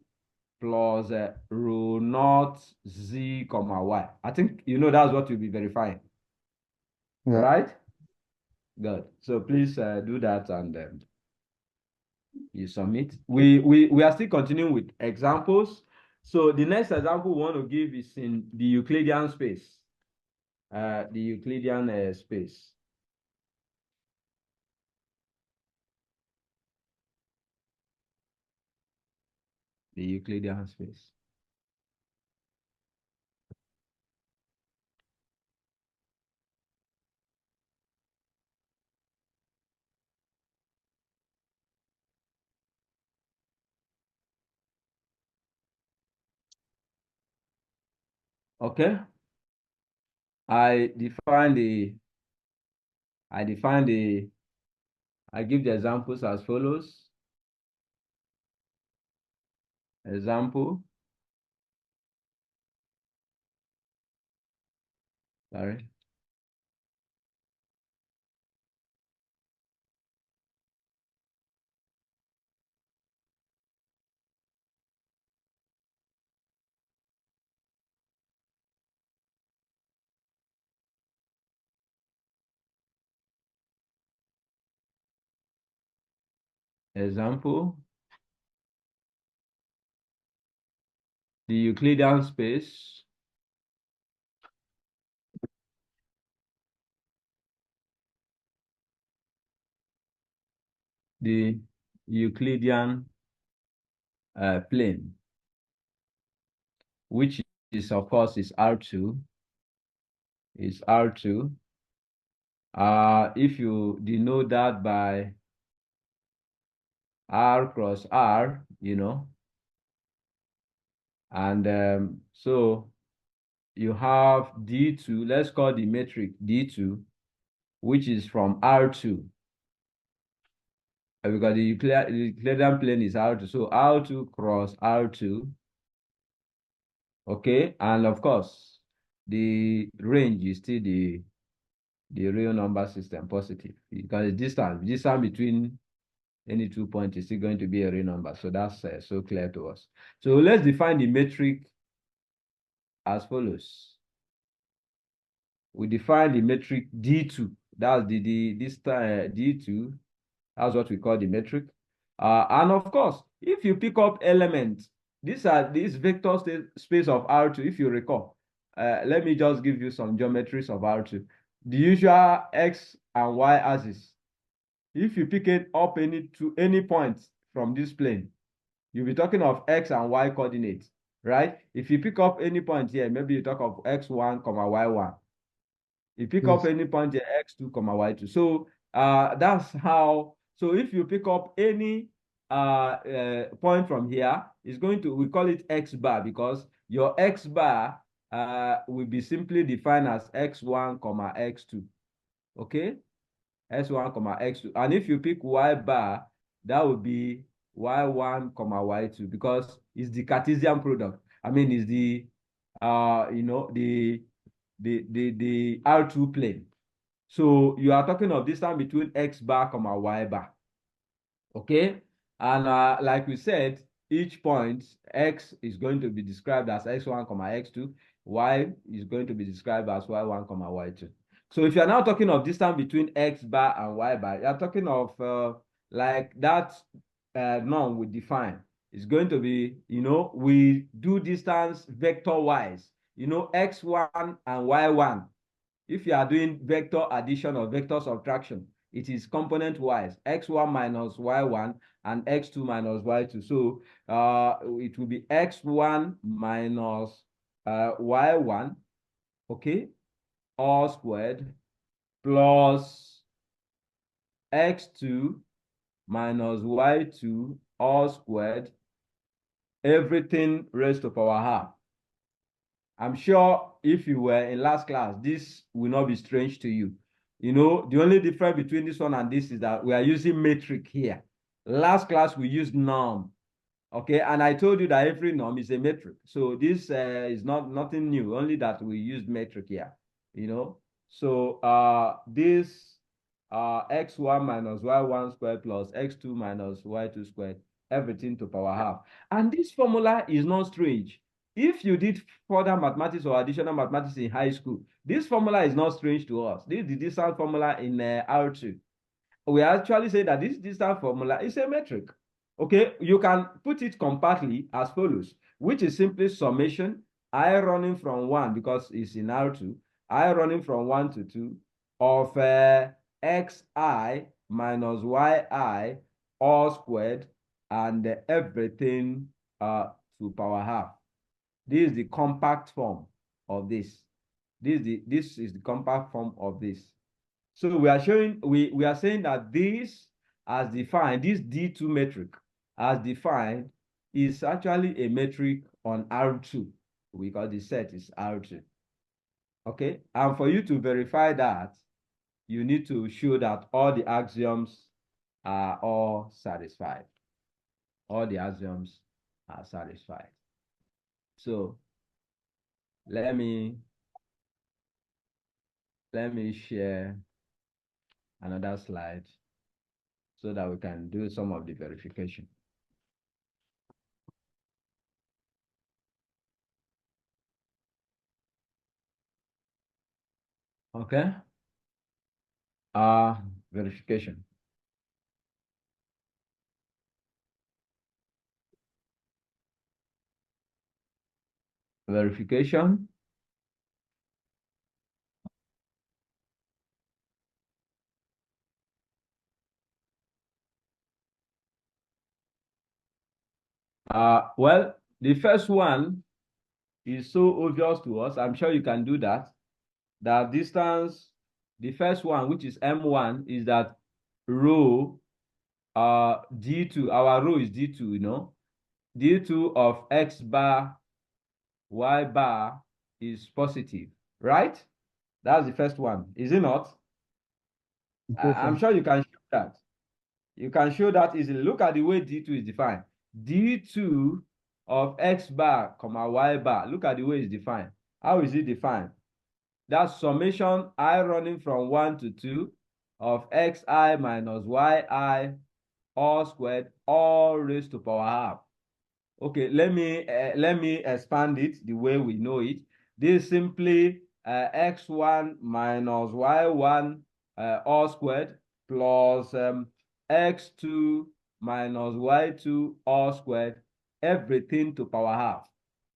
plus rho naught z comma y. I think you know that's what you'll be verifying, Yeah. right? Good. So please do that and you submit. We are still continuing with examples. So the next example we want to give is in the Euclidean space. The Euclidean space. The Euclidean space. Okay. I define the, I define the, I give the examples as follows. Example. Sorry. Example, the Euclidean space the Euclidean plane, which is of course is R2, is R2. If you denote that by R cross R, and so you have D2, let's call the metric D2, which is from R2, because the Euclidean plane is R2, so R2 cross R2, okay, and of course, the range is still the real number system positive, because distance between any 2 points is still going to be a real number. So that's so clear to us. So let's define the metric as follows. We define the metric D2. That's this D2. That's what we call the metric. And of course, if you pick up elements, these are this vector space of R2, if you recall. Let me just give you some geometries of R2. The usual X and Y axis. If you pick it up any point from this plane, you'll be talking of X and Y coordinates, right? If you pick up any point here, maybe you talk of X1, Y1. You pick up Yes. any point here, X2, Y2. So that's how, so if you pick up any point from here, we call it X bar, because your X bar will be simply defined as X1, X2, okay? X1, X2. And if you pick Y bar, that would be Y1, Y2, because it's the Cartesian product. I mean, it's the the R2 plane. So you are talking of distance between X bar, Y bar. Okay. And like we said, each point X is going to be described as X1, X2. Y is going to be described as Y1, Y2. So if you're now talking of distance between X bar and Y bar, you're talking of like that norm we define. It's going to be, we do distance vector wise, X1 and Y1. If you are doing vector addition or vector subtraction, it is component wise, X1 minus Y1 and X2 minus Y2. So it will be X1 minus Y1, okay, all squared, plus X2 minus Y2 all squared, everything raised to power half. I'm sure if you were in last class, this will not be strange to you. The only difference between this one and this is that we are using metric here. Last class, we used norm. Okay, and I told you that every norm is a metric. So this is nothing new, only that we used metric here. So this x1 minus y1 squared plus x2 minus y2 squared, everything to power half. And this formula is not strange. If you did further mathematics or additional mathematics in high school, this formula is not strange to us. This is the distance formula in R2. We actually say that this distance formula is a metric. Okay, you can put it compactly as follows, which is simply summation I running from 1, because it's in R2, I running from 1 to 2 of xi minus yi all squared and everything to power half. This is the compact form of this. This is the compact form of this. So we are showing, we are saying that this as defined, this D2 metric as defined is actually a metric on R2, because the set is R2. Okay, and for you to verify that, you need to show that all the axioms are all satisfied. All the axioms are satisfied. So let me share another slide so that we can do some of the verification. Okay. Verification. Verification. Well, the first one is so obvious to us. I'm sure you can do that. That distance, the first one, which is M1, is that rho D2, our rho is D2, you know. D2 of X bar, Y bar is positive, right? That's the first one, is it not? I'm sure you can show that. You can show that easily. Look at the way D2 is defined. D2 of X bar, comma Y bar. Look at the way it's defined. How is it defined? That's summation I running from 1 to 2 of xi minus yi all squared all raised to power half. Okay, let me expand it the way we know it. This is simply x1 minus y1 all squared plus x2 minus y2 all squared, everything to power half.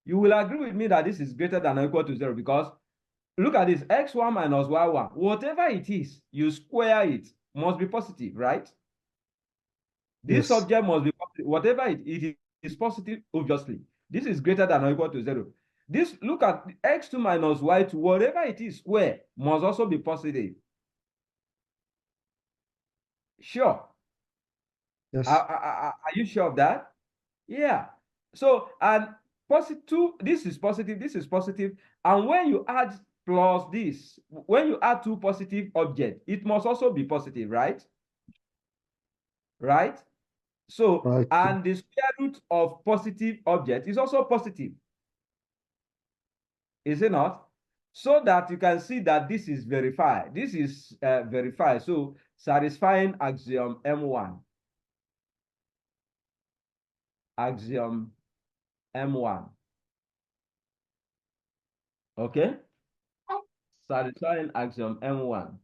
You will agree with me that this is greater than or equal to 0 because look at this, x1 minus y1, whatever it is, you square it, must be positive, right? This Yes. subject must be positive. Whatever it is positive, obviously. This is greater than or equal to 0. This, look at x2 minus y2, whatever it is, square, must also be positive. Sure. Yes. Are you sure of that? Yeah. So, and positive, this is positive, this is positive. And when you add plus this, when you add two positive objects, it must also be positive, right? Right? So, Right. and the square root of positive object is also positive. Is it not? So that you can see that this is verified. This is verified. So, satisfying axiom M1. Axiom M1. Okay? Satisfying axiom M1.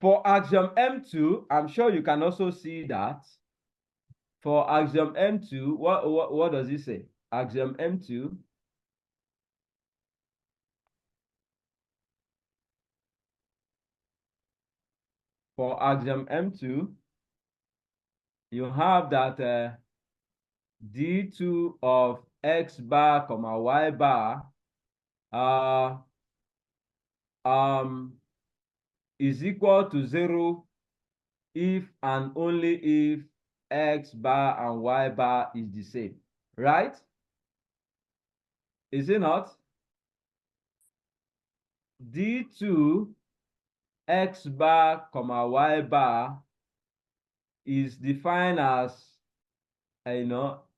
For axiom M2, I'm sure you can also see that. For axiom M2, what does it say? Axiom M2. For axiom M2, you have that D2 of X bar, comma Y bar is equal to 0 if and only if X bar and Y bar is the same, right? Is it not? D2 X bar, comma Y bar is defined as,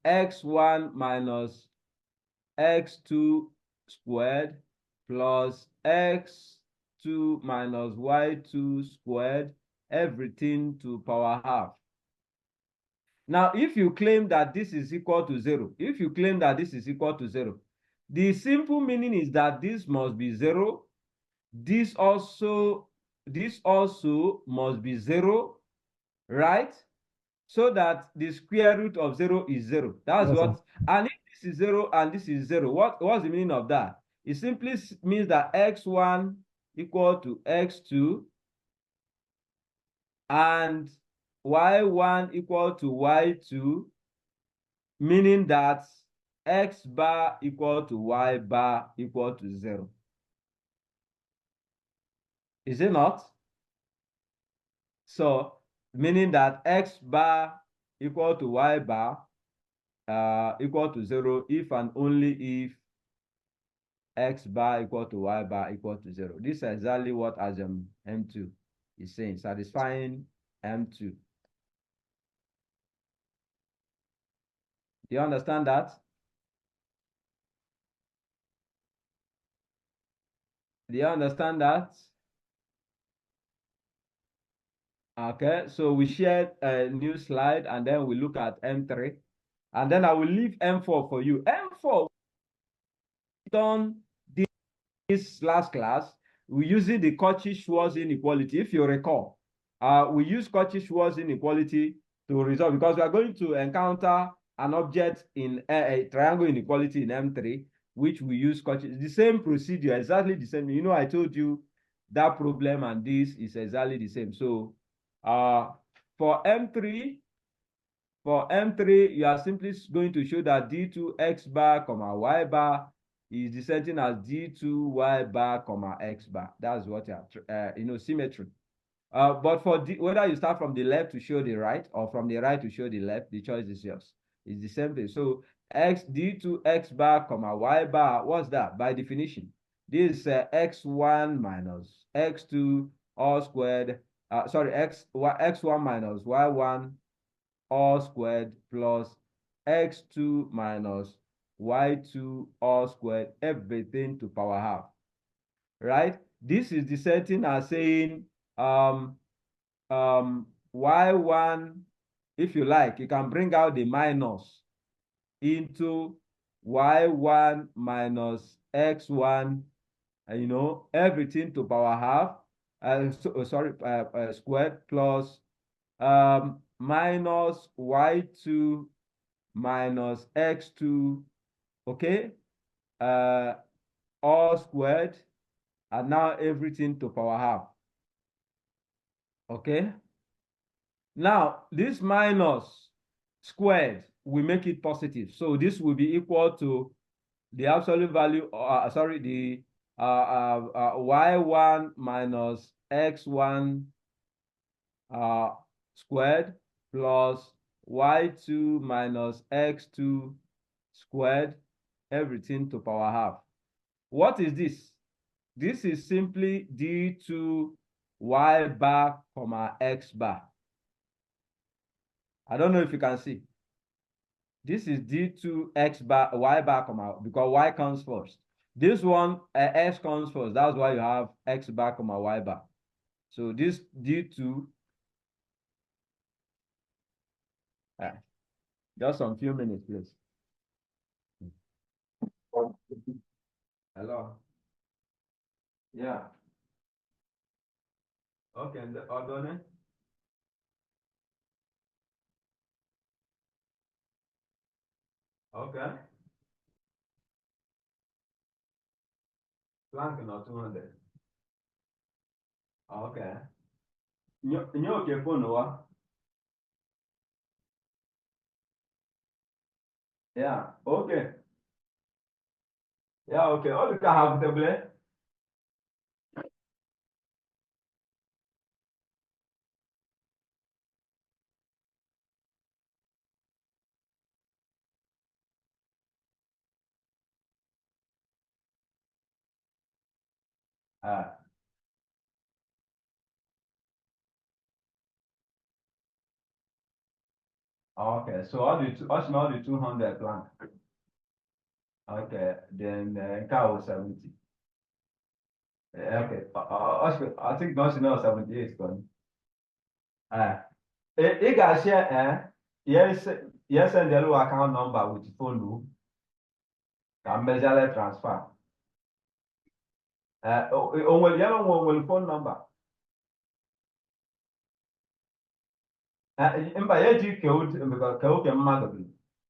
x1 minus x2 squared plus x2 minus y2 squared, everything to power half. Now, if you claim that this is equal to 0, if you claim that this is equal to 0, the simple meaning is that this must be 0. This also must be 0, right? So that the square root of 0 is 0. That's Yes, what, and if this is 0 and this is 0, what's the meaning of that? It simply means that x1 equal to x2 and y1 equal to y2, meaning that x bar equal to y bar equal to 0. Is it not? So, meaning that x bar equal to y bar equal to 0 if and only if x bar equal to y bar equal to 0. This is exactly what axiom M2 is saying, satisfying M2. Do you understand that? Do you understand that? Okay, so we shared a new slide and then we look at M3. And then I will leave M4 for you. M4 done this last class, we're using the Cauchy-Schwarz inequality. If you recall, we use Cauchy-Schwarz inequality to resolve because we are going to encounter an object in a triangle inequality in M3, which we use Cauchy. The same procedure, exactly the same. You know, I told you that problem and this is exactly the same. So for M3, you are simply going to show that D2 X bar, comma, Y bar is the same thing as D2 Y bar, comma, X bar. That's what you are, symmetry. But for whether you start from the left to show the right or from the right to show the left, the choice is yours. It's the same thing. So D2 X bar, comma, Y bar, what's that? By definition, this is X1 minus X2 all squared, X1 minus Y1 all squared plus X2 minus Y2 all squared, everything to power half, right? This is the setting as saying Y1, if you like, you can bring out the minus into Y1 minus X1, everything to power half, squared plus minus Y2 minus X2, okay, all squared, and now everything to power half, okay? Now, this minus squared, we make it positive. So this will be equal to the absolute value, the Y1 minus X1 squared plus Y2 minus X2 squared, everything to power half. What is this? This is simply D2 Y bar, comma, X bar. I don't know if you can see. This is D2 X bar, Y bar, comma, because Y comes first. This one, X comes first. That's why you have X bar, comma, Y bar. So this D2, just some few minutes, please. Hello. Yeah. Okay, and the other. Okay. Plank not 200. Okay. Nyo okay phone wa? Yeah. Okay. Yeah. Okay. All you can have the blade. Okay. So all the 200 plank. Okay. Then cow 70. Okay. I think not 78 gone. You guys share, yes, and the low account number with phone can measure transfer. On yellow one will phone number. Mba ya GK because ka mmadụ bụ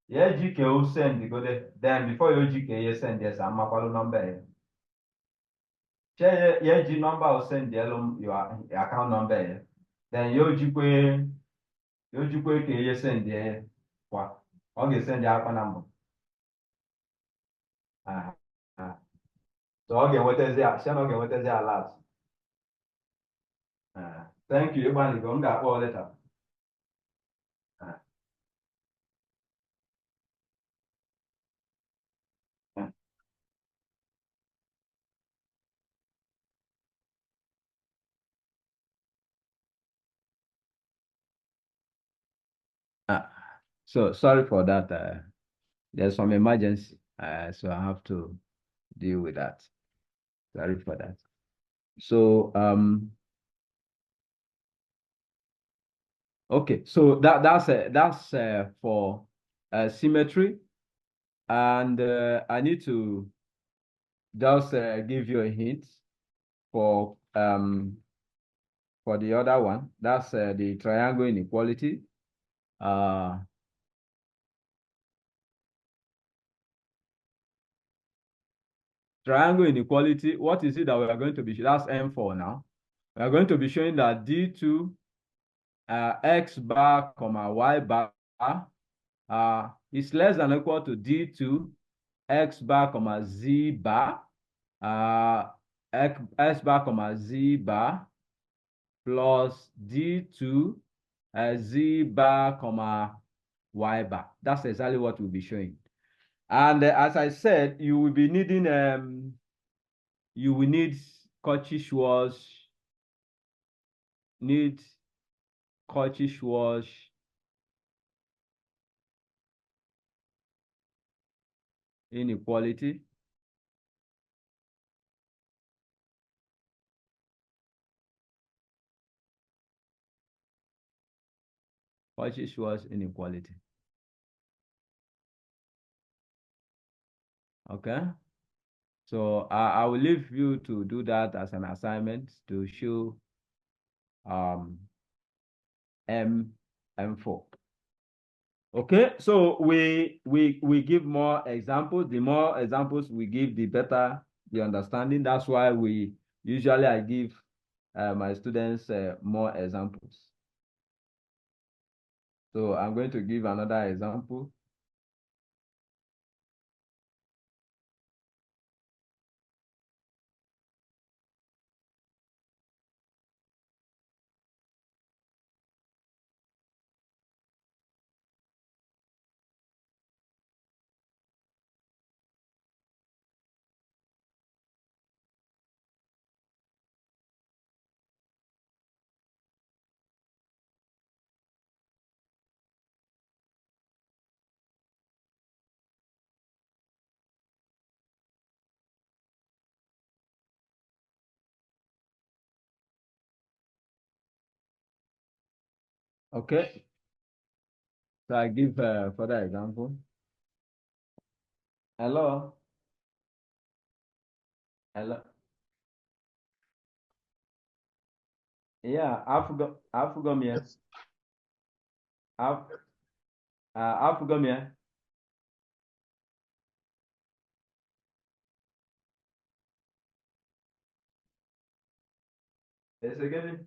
ya GK send go then before you GK ya send yes amakwalo number ya che ya G number o send your account number ya then you jikwe ka ya send ya kwa ọ ga-send ya akpa na mbụ so ọ ga-enwetazi alert. Thank you ịgbalịgo m ga-akpọ leta. So sorry for that. There's some emergency, so I have to deal with that. Sorry for that. So okay, so that's for symmetry, and I need to just give you a hint for the other one. That's the triangle inequality. triangle inequality, what is it that we are going to be, that's M4 now. We are going to be showing that D2 X bar comma Y bar is less than or equal to D2 X bar comma Z bar X bar comma Z bar plus D2 Z bar comma Y bar. That's exactly what we'll be showing. And as I said, you will be needing you will need Cauchy-Schwarz, inequality. Cauchy-Schwarz inequality. Okay. So I will leave you to do that as an assignment to show M4. Okay, so we give more examples. The more examples we give, the better the understanding. That's why I give my students more examples. So I'm going to give another example. Okay. So I give further example. Hello. Hello. Yeah, Afugomia. Afugomia. Yes, again.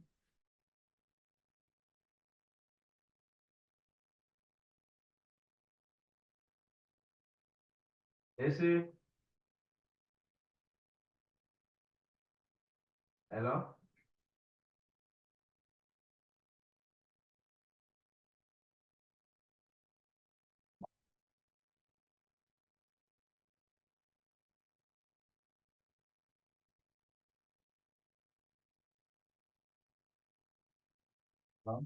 Yes. Hello. Hello?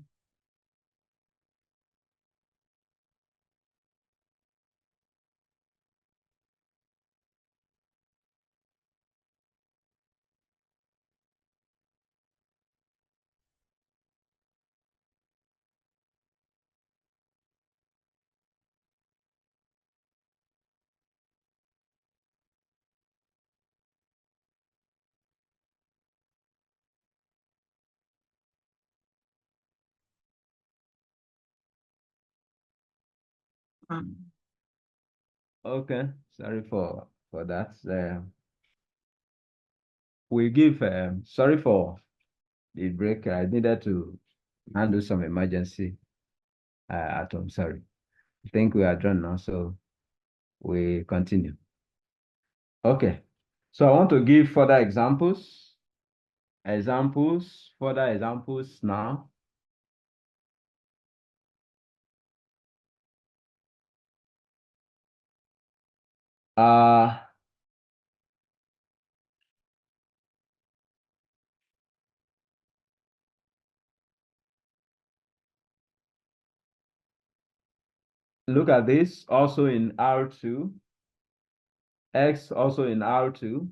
Okay, sorry for that. We give sorry for the break. I needed to handle some emergency at home. Sorry. I think we are done now, so we continue. Okay, so I want to give further examples. Further examples now. Look at this, also in R2, X also in R2.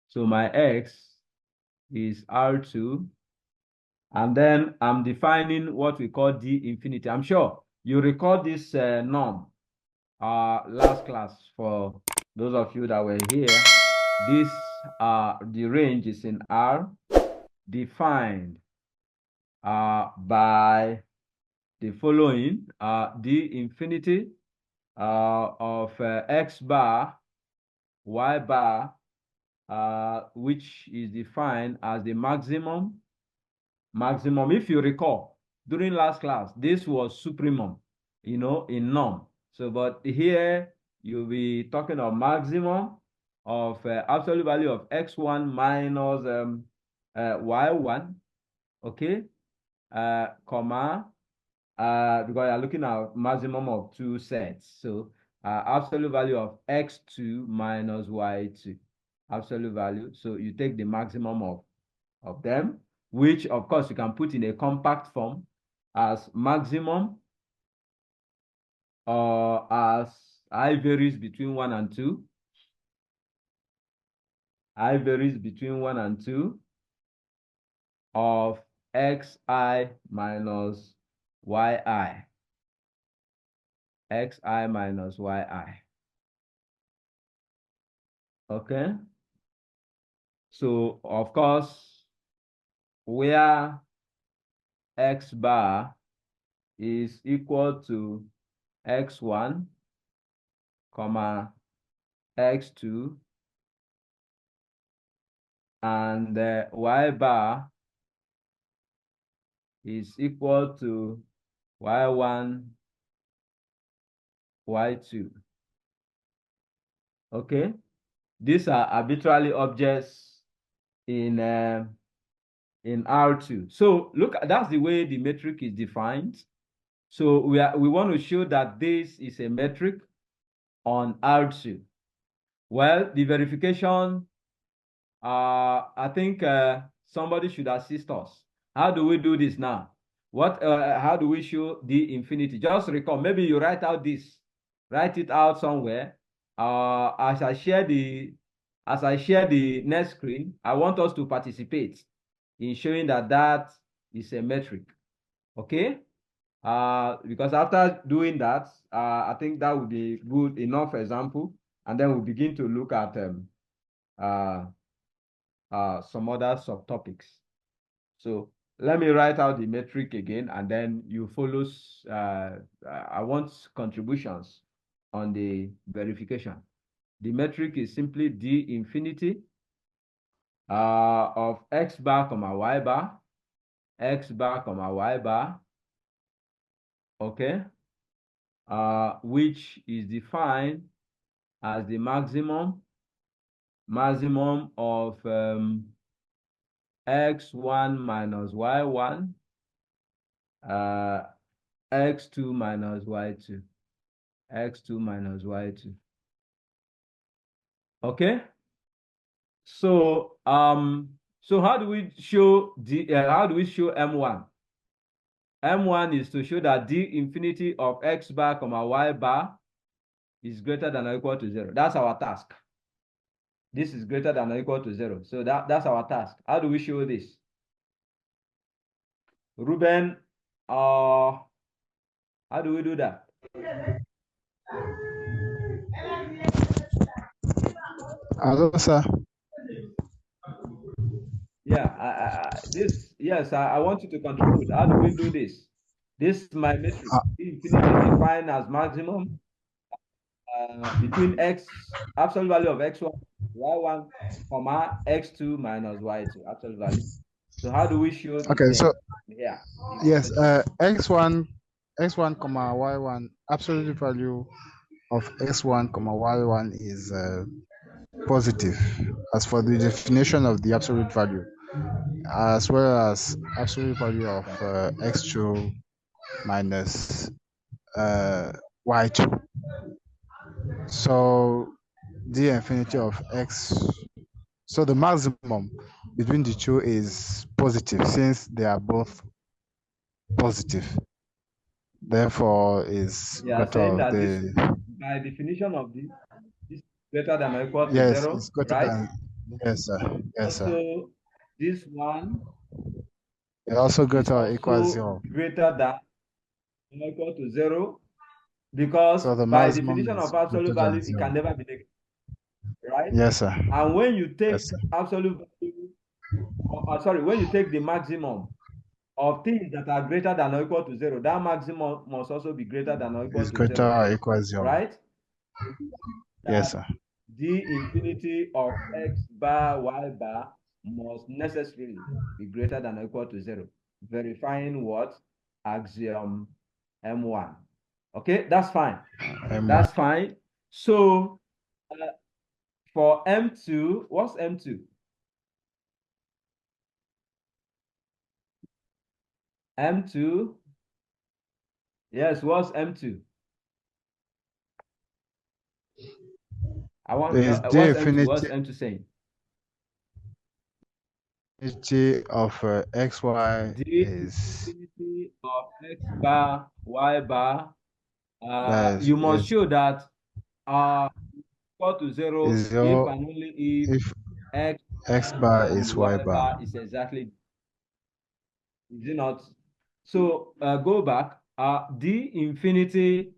So my X is R2. And then I'm defining what we call D infinity. I'm sure you recall this norm last class. For those of you that were here, the range is in R, defined by the following: D infinity of X bar, Y bar, which is defined as the maximum. If you recall, during last class, this was supremum, in norm. So, but here you'll be talking of maximum of absolute value of x1 minus y1, okay, comma, because you're looking at maximum of two sets. So absolute value of x2 minus y2, absolute value. So you take the maximum of them, which of course you can put in a compact form as maximum, or as I varies between 1 and 2. I varies between 1 and 2 of xi minus yi. Xi minus yi. Okay. So of course, where x bar is equal to x1, comma, x2, and y bar is equal to y1, y2. Okay, these are arbitrary objects in R2. So look, that's the way the metric is defined. So we want to show that this is a metric on R2. Well, the verification, I think somebody should assist us. How do we do this now? How do we show the infinity? Just recall, maybe you write it out somewhere. As I share the next screen, I want us to participate in showing that is a metric. Okay? Because after doing that, I think that would be good enough example, and then we'll begin to look at some other subtopics. So let me write out the metric again, and then you follow. I want contributions on the verification. The metric is simply d infinity of x bar comma y bar, x bar comma y bar, okay, which is defined as the maximum of x1 minus y1, x2 minus y2, x2 minus y2. Okay. So so how do we show M1? M1 is to show that d infinity of x bar comma y bar is greater than or equal to 0. That's our task. This is greater than or equal to 0. So that's our task. How do we show this? Ruben, how do we do that? Hello, sir. Yeah, yes, I want you to contribute. How do we do this? This is my metric. Infinity is defined as maximum between absolute value of x1, y1, comma, x2 minus y2, absolute value. So how do we show the Okay, same? so Yeah. yes, x1, comma y1, absolute value of x1, comma y1 is positive as for the definition of the absolute value, as well as absolute value of x2 minus y2. So the infinity of x, so the maximum between the two is positive since they are both positive. Therefore, is Saying that this, by definition of this is greater than or equal to 0, it's greater right? than, yes, sir. Yes, sir. So this one It also is greater or equals also 0. greater than or equal to 0, because So the by maximum definition is of absolute greater than value, it 0. can never be negative, right? Yes, sir. And when you take Yes, sir. absolute value, when you take the maximum of things that are greater than or equal to 0, that maximum must also be greater than or equal It's to greater 0, or equals 0. right? Yes, sir. d infinity of x bar y bar must necessarily be greater than or equal to 0. Verifying what? Axiom M1. Okay, that's fine. M1. That's fine. So for M2, what's M2? M2, yes, what's M2? I want Is what's D M2? What's M2 saying? infinity of xy D is infinity of x bar y bar. that You must is show that equal to 0 if 0 and only if if x x bar bar and is y y bar bar. is exactly, is it not? So go back. D infinity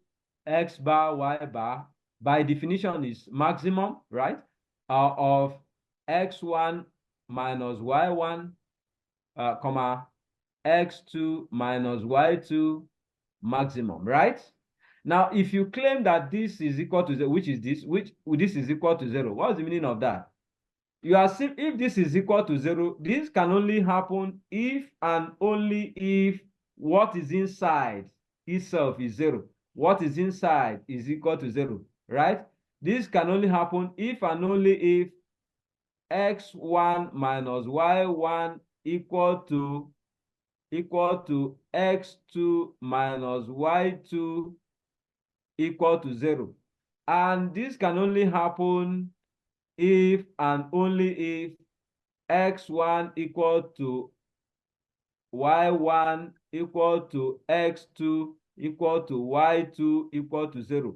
x bar y bar by definition is maximum, right? Of x1 minus y1, comma x2 minus y2 maximum, right? Now, if you claim that this is equal to 0, which is this, which this is equal to 0, what's the meaning of that? You are saying if this is equal to 0, this can only happen if and only if what is inside itself is 0. What is inside is equal to 0, right? This can only happen if and only if x1 minus y1 equal to x2 minus y2 equal to 0. And this can only happen if and only if x1 equal to y1 equal to x2 equal to y2 equal to 0.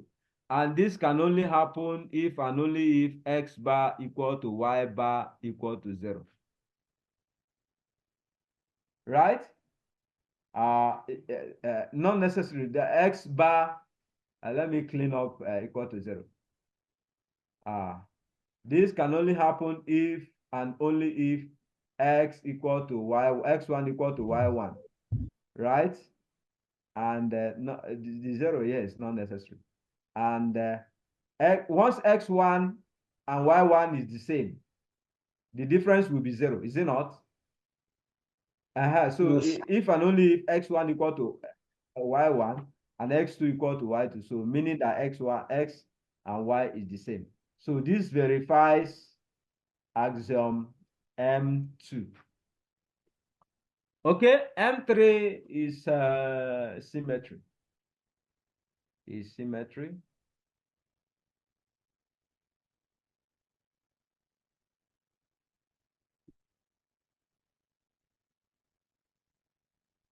And this can only happen if and only if x bar equal to y bar equal to 0. Right? Not necessarily. The x bar, let me clean up equal to 0. This can only happen if and only if x equal to y, x1 equal to y1, right? And no, the 0 here is not necessary. And once x1 and y1 is the same, the difference will be 0, is it not? So Yes. if and only if x1 equal to y1 and x2 equal to y2, so meaning that x1, x and y is the same. So this verifies axiom M2. Okay, M3 is symmetry. Is symmetry.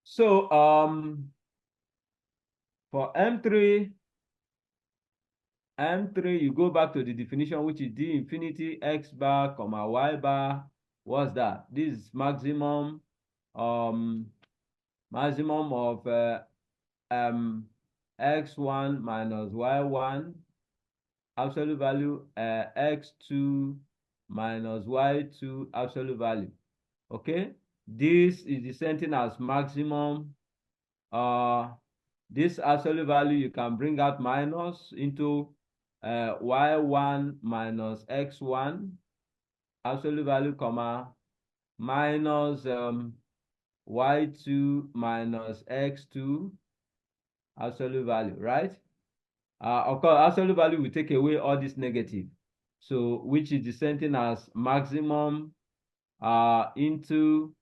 So for M3, you go back to the definition, which is D infinity x bar comma y bar. What's that? This is maximum maximum of x1 minus y1, absolute value, x2 minus y2 absolute value. Okay, this is the same as maximum. This absolute value you can bring out minus into y1 minus x1 absolute value, comma, minus y2 minus x2 absolute value, right? Of course, absolute value will take away all this negative. So, which is the same thing as maximum into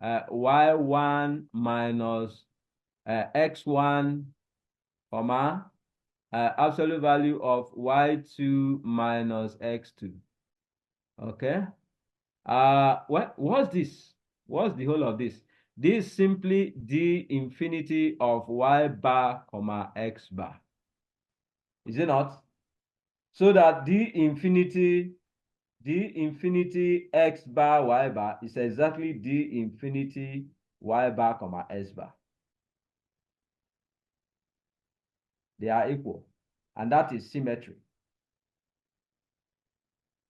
y1 minus x1, comma, absolute value of y2 minus x2. Okay. What's this? What's the whole of this? This is simply d infinity of y bar, comma, x bar. Is it not? So that d infinity x bar y bar is exactly d infinity y bar, comma, s bar. They are equal. And that is symmetry.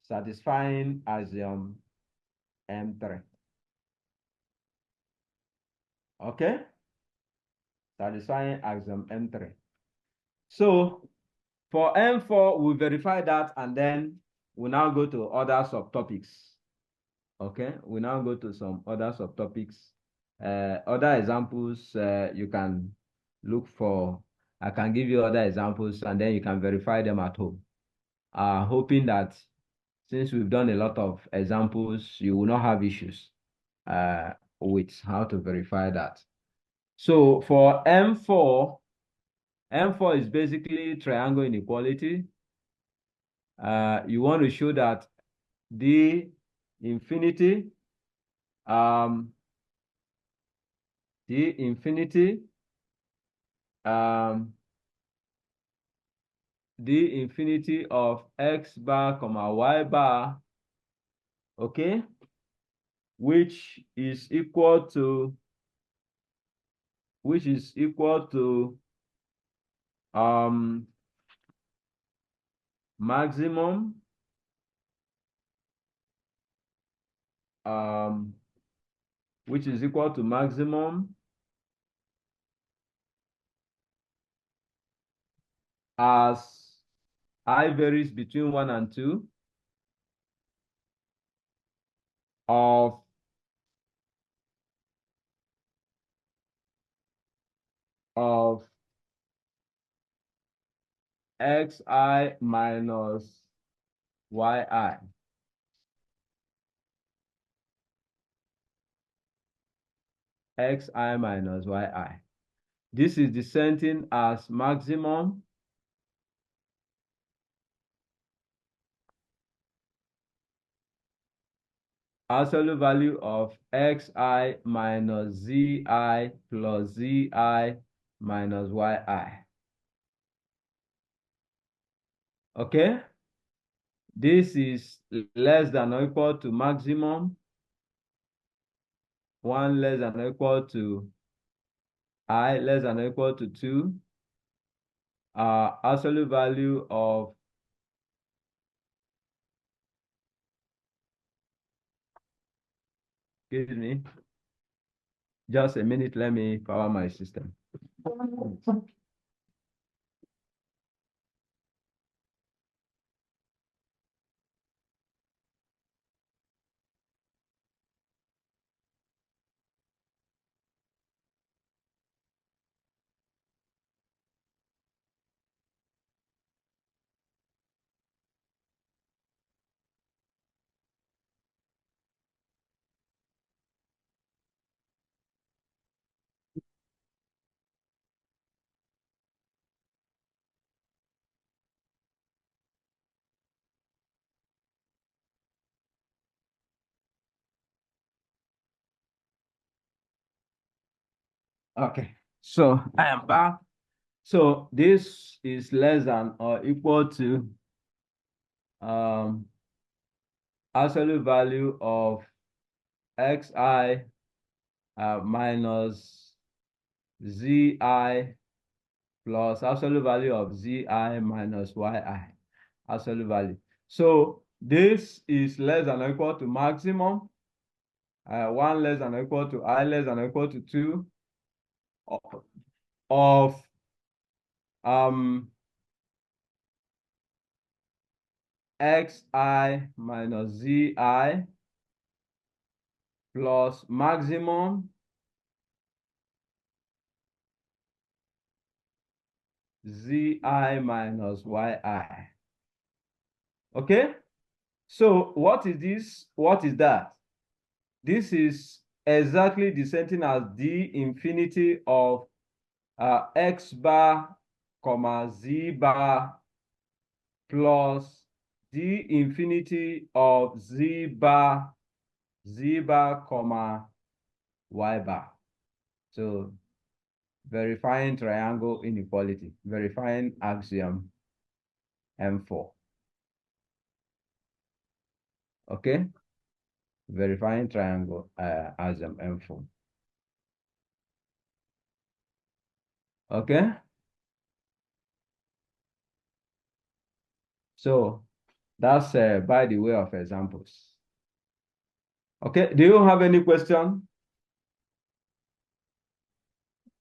Satisfying axiom M3. Okay? Satisfying axiom M3. So for M4, we verify that, and then we now go to other subtopics. Okay, we now go to some other subtopics. Other examples you can look for. I can give you other examples and then you can verify them at home. Hoping that since we've done a lot of examples, you will not have issues with how to verify that. So for M4, M4 is basically triangle inequality. You want to show that D infinity, D infinity, D infinity of X bar comma Y bar, okay, which is equal to maximum which is equal to maximum as I varies between 1 and 2 of xi minus yi. Xi minus yi. This is the sentence as maximum absolute value of xi minus zi plus zi minus yi. Okay? This is less than or equal to maximum, 1 less than or equal to I less than or equal to 2. Absolute value of excuse me, just a minute, let me power my system. Okay, so I am back. So this is less than or equal to absolute value of xi minus zi plus absolute value of zi minus yi, absolute value. So this is less than or equal to maximum, 1 less than or equal to I less than or equal to 2 of xi minus zi plus maximum zi minus yi. Okay, so what is this? What is that? This is exactly the sentence as d infinity of x bar comma z bar plus d infinity of z bar comma y bar. So verifying triangle inequality, verifying axiom M4. Okay, verifying triangle axiom M4. Okay, so that's by the way of examples. Okay, do you have any question?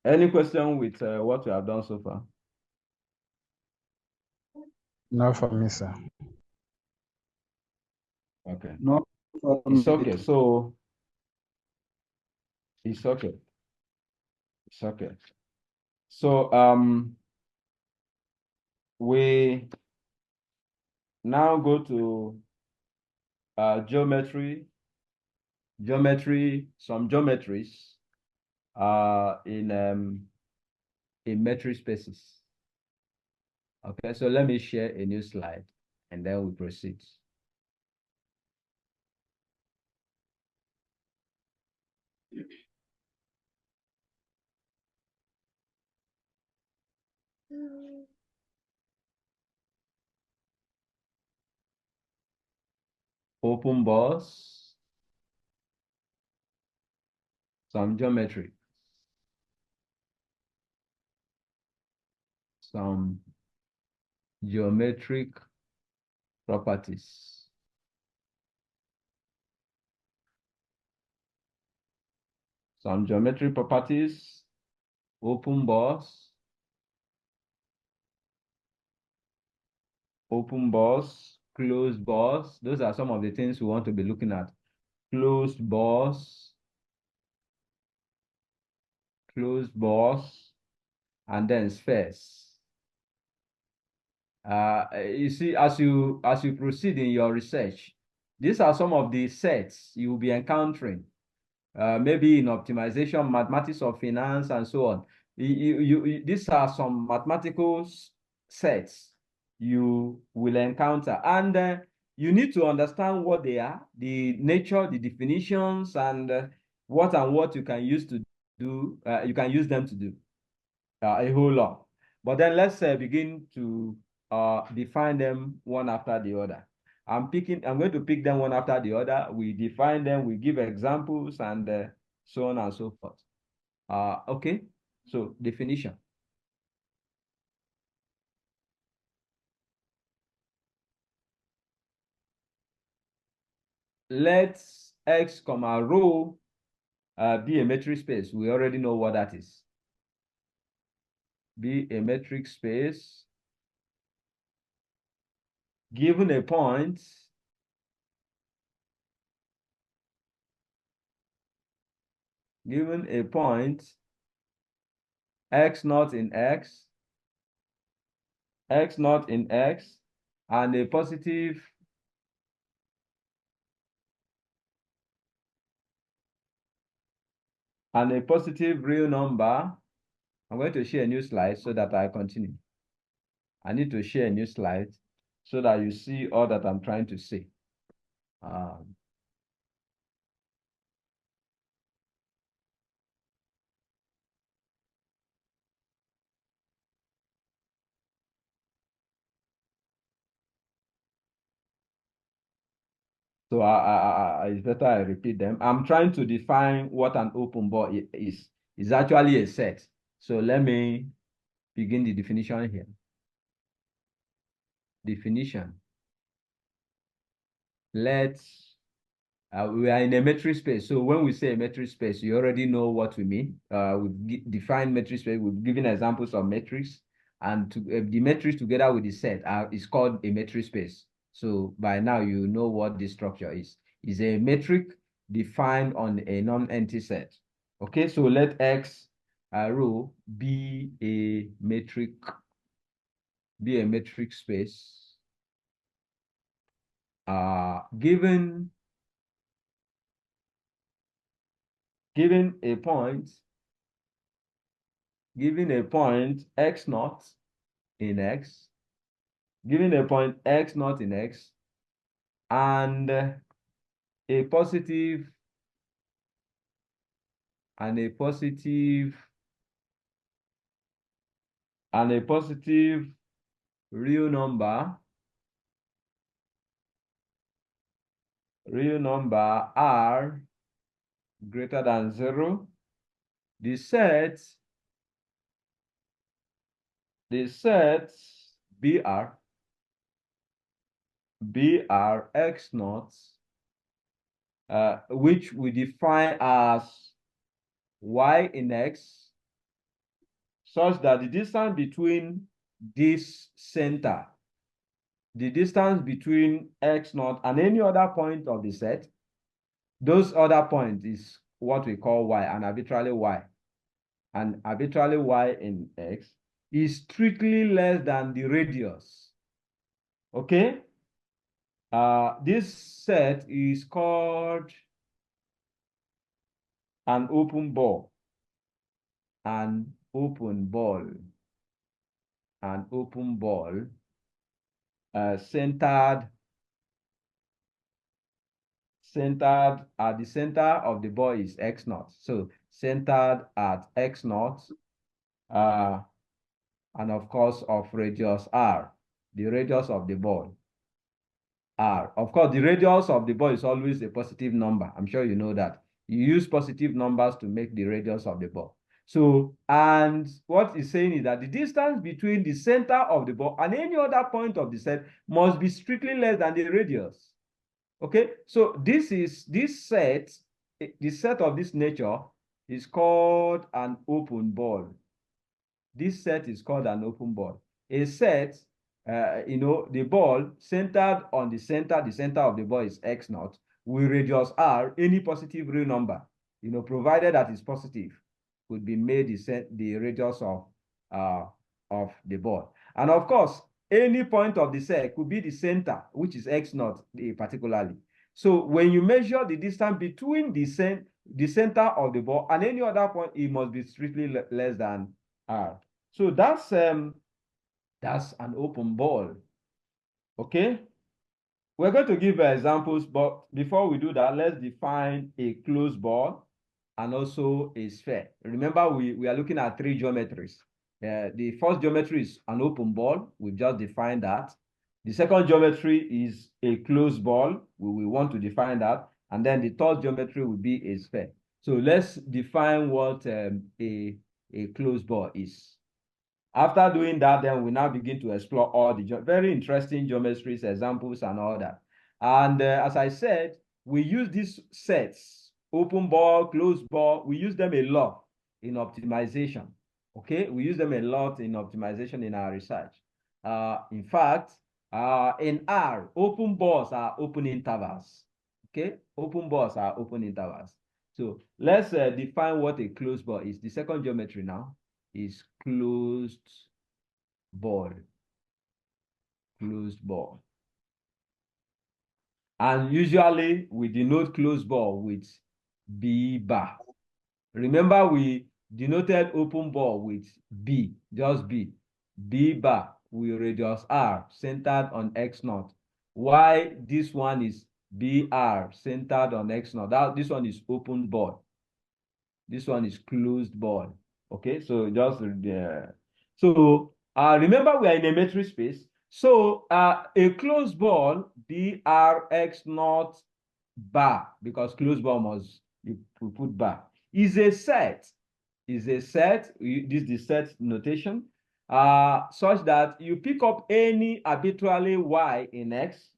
Any question with what we have done so far? No for me, sir. Okay. No. It's okay. So it's okay. It's okay. So we now go to geometry, some geometries in metric spaces. Okay, so let me share a new slide and then we proceed. Open bus, some geometry, some geometric properties. Some geometric properties, open bus, closed bus. Those are some of the things we want to be looking at. Closed bus, and then spheres. You see, as you proceed in your research, these are some of the sets you will be encountering. Maybe in optimization, mathematics of finance, and so on. These are some mathematical sets you will encounter, and you need to understand what they are, the nature, the definitions, and what you can use to do. You can use them to do a whole lot. But then let's begin to define them one after the other. I'm going to pick them one after the other. We define them, we give examples, and so on and so forth. Okay, so definition. Let X comma rho be a metric space. We already know what that is. Be a metric space given a point X not in X, X not in X, and a positive real number. I'm going to share a new slide so that I continue. I need to share a new slide so that you see all that I'm trying to say. So it's better I repeat them. I'm trying to define what an open ball is. It's actually a set. So let me begin the definition here. Definition. We are in a metric space. So when we say a metric space, you already know what we mean. We've defined metric space. We've given examples of metrics. And the metrics together with the set is called a metric space. So by now, you know what this structure is. It's a metric defined on a non-empty set. Okay, so let X rho be a metric space. Given a point X naught in X, given a point X naught in X, and a positive real number R greater than 0, the set BR X naught, which we define as Y in X, such that the distance between this center the distance between x naught and any other point of the set, those other points is what we call y, and arbitrarily y. And arbitrarily y in x is strictly less than the radius. Okay? This set is called an open ball. An open ball. An open ball centered at the center of the ball is x naught. So centered at x naught, and of course of radius r, the radius of the ball r. Of course, the radius of the ball is always a positive number. I'm sure you know that. You use positive numbers to make the radius of the ball. So, and what it's saying is that the distance between the center of the ball and any other point of the set must be strictly less than the radius. Okay, so this set, the set of this nature is called an open ball. This set is called an open ball. A set, the ball centered on the center of the ball is x naught, with radius r, any positive real number, provided that it's positive, could be made the radius of the ball. And of course, any point of the set could be the center, which is x naught particularly. So when you measure the distance between the center of the ball and any other point, it must be strictly less than r. So that's an open ball. Okay. We're going to give examples, but before we do that, let's define a closed ball and also a sphere. Remember, we are looking at three geometries. The first geometry is an open ball. We've just defined that. The second geometry is a closed ball. We want to define that. And then the third geometry will be a sphere. So let's define what a closed ball is. After doing that, then we now begin to explore all the very interesting geometries, examples, and all that. And as I said, we use these sets, open ball, closed ball, we use them a lot in optimization. Okay, we use them a lot in optimization in our research. In fact, in R, open balls are open intervals. Okay, open balls are open intervals. So let's define what a closed ball is. The second geometry now is closed ball. Closed ball. And usually we denote closed ball with B bar. Remember, we denoted open ball with B, just B. B bar with radius R centered on X naught. Why this one is BR centered on X naught? This one is open ball. This one is closed ball. Okay, so just remember we are in a metric space. So a closed ball, BRX naught bar, because closed ball must we put bar, is a set. This is the set notation, such that you pick up any arbitrarily y in X,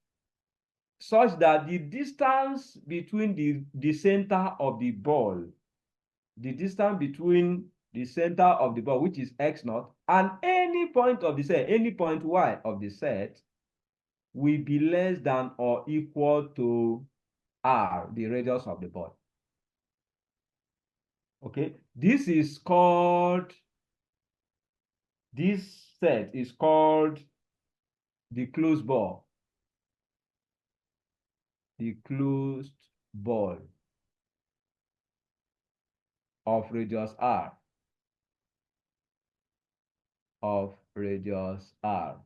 such that the distance between the center of the ball, the distance between the center of the ball, which is x naught, and any point of the set, any point y of the set, will be less than or equal to r, the radius of the ball. Okay, this set is called the closed ball. The closed ball of radius r. Of radius r,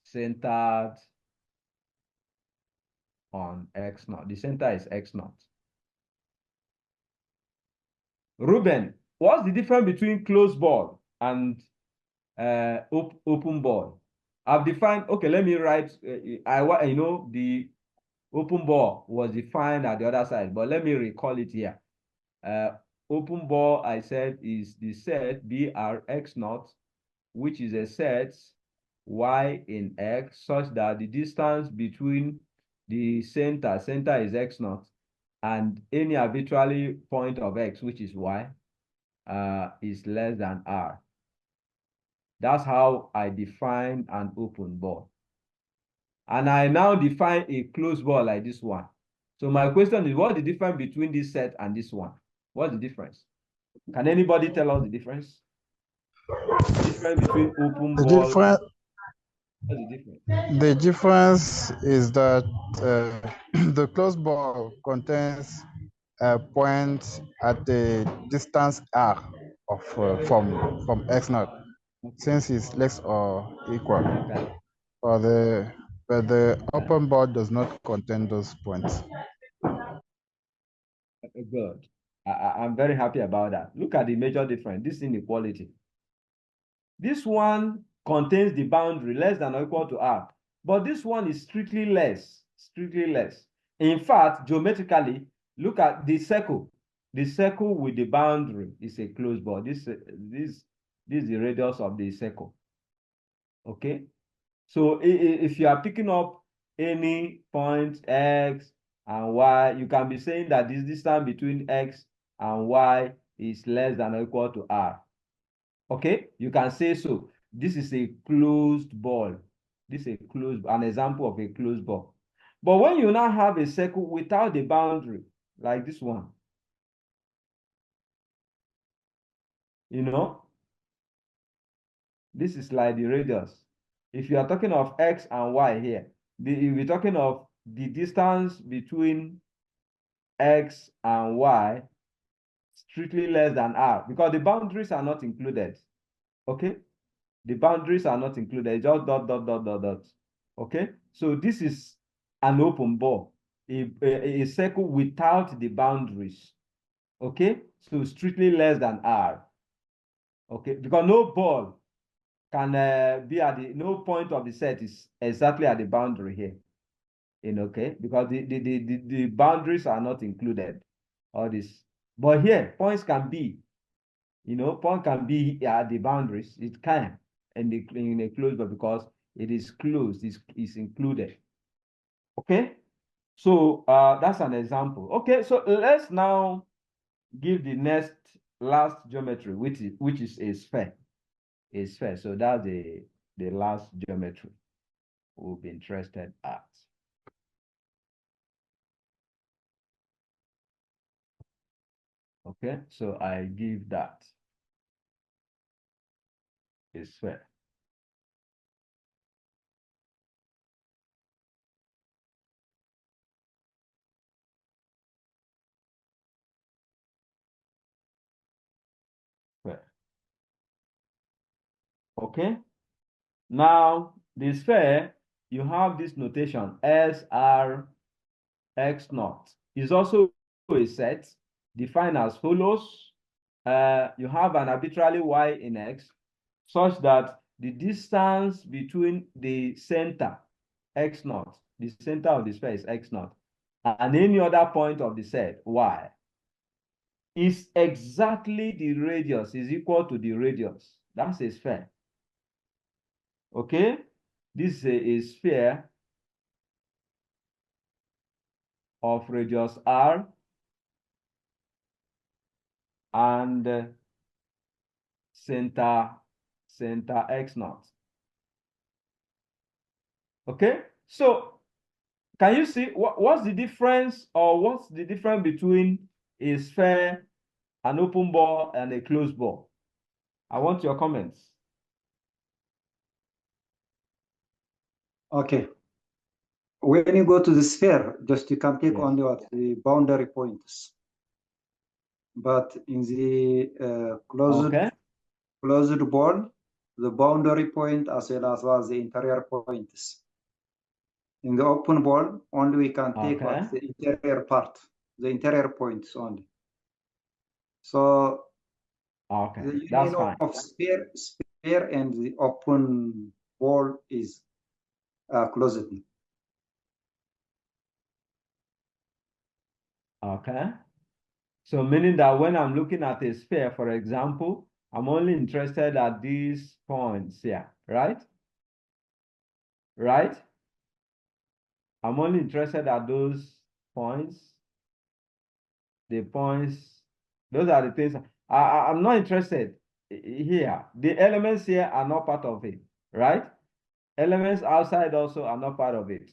centered on x naught. The center is x naught. Ruben, what's the difference between closed ball and open ball? I've defined, okay, let me write, the open ball was defined at the other side, but let me recall it here. Open ball, I said, is the set BRX naught, which is a set y in x, such that the distance between the center is x naught, and any arbitrary point of x, which is y, is less than r. That's how I define an open ball. And I now define a closed ball like this one. So my question is, what's the difference between this set and this one? What's the difference? Can anybody tell us the difference? Difference between open The ball. difference, What's the difference? the difference is that the closed ball contains a point at a distance r of from x naught, since its legs are equal. Okay. But the open ball does not contain those points. Good. I'm very happy about that. Look at the major difference. This inequality. This one contains the boundary less than or equal to r, but this one is strictly less. Strictly less. In fact, geometrically, look at the circle. The circle with the boundary is a closed ball. This is the radius of the circle. Okay. So if you are picking up any point x and y, you can be saying that this distance between x and y is less than or equal to r. Okay, you can say so. This is a closed ball. This is an example of a closed ball. But when you now have a circle without the boundary, like this one, you know, this is like the radius. If you are talking of x and y here, you'll be talking of the distance between x and y strictly less than r, because the boundaries are not included. Okay, the boundaries are not included, just dot, dot, dot, dot, dot. Okay, so this is an open ball, a circle without the boundaries. Okay, so strictly less than r. Okay, because no ball can be at no point of the set is exactly at the boundary here. Okay, because the boundaries are not included. All this, but here points can be, point can be at the boundaries. It can in a closed ball because it is closed, is included. Okay, so that's an example. Okay, so let's now give the last geometry, which is a sphere. A sphere. So that's the last geometry we'll be interested at. Okay, so I give that a sphere. Okay, now the sphere, you have this notation SR x naught is also a set defined as follows. You have an arbitrary y in x such that the distance between the center x naught, the center of the sphere is x naught, and any other point of the set y is exactly the radius, is equal to the radius. That's a sphere. Okay, this is a sphere of radius r and center x naught. Okay, so can you see what's the difference, or what's the difference between a sphere, an open ball, and a closed ball? I want your comments. Okay. When you go to the sphere, just you can pick Yes. only what the boundary points. But in the closed ball, the boundary point as well as the interior points. In the open ball, only we can take what the interior part, the interior points only. So the union of sphere and the open ball is closed. Okay. So meaning that when I'm looking at a sphere, for example, I'm only interested at these points here, right? Right? I'm only interested at those points. The points, those are the things. I'm not interested here. The elements here are not part of it, right? Elements outside also are not part of it.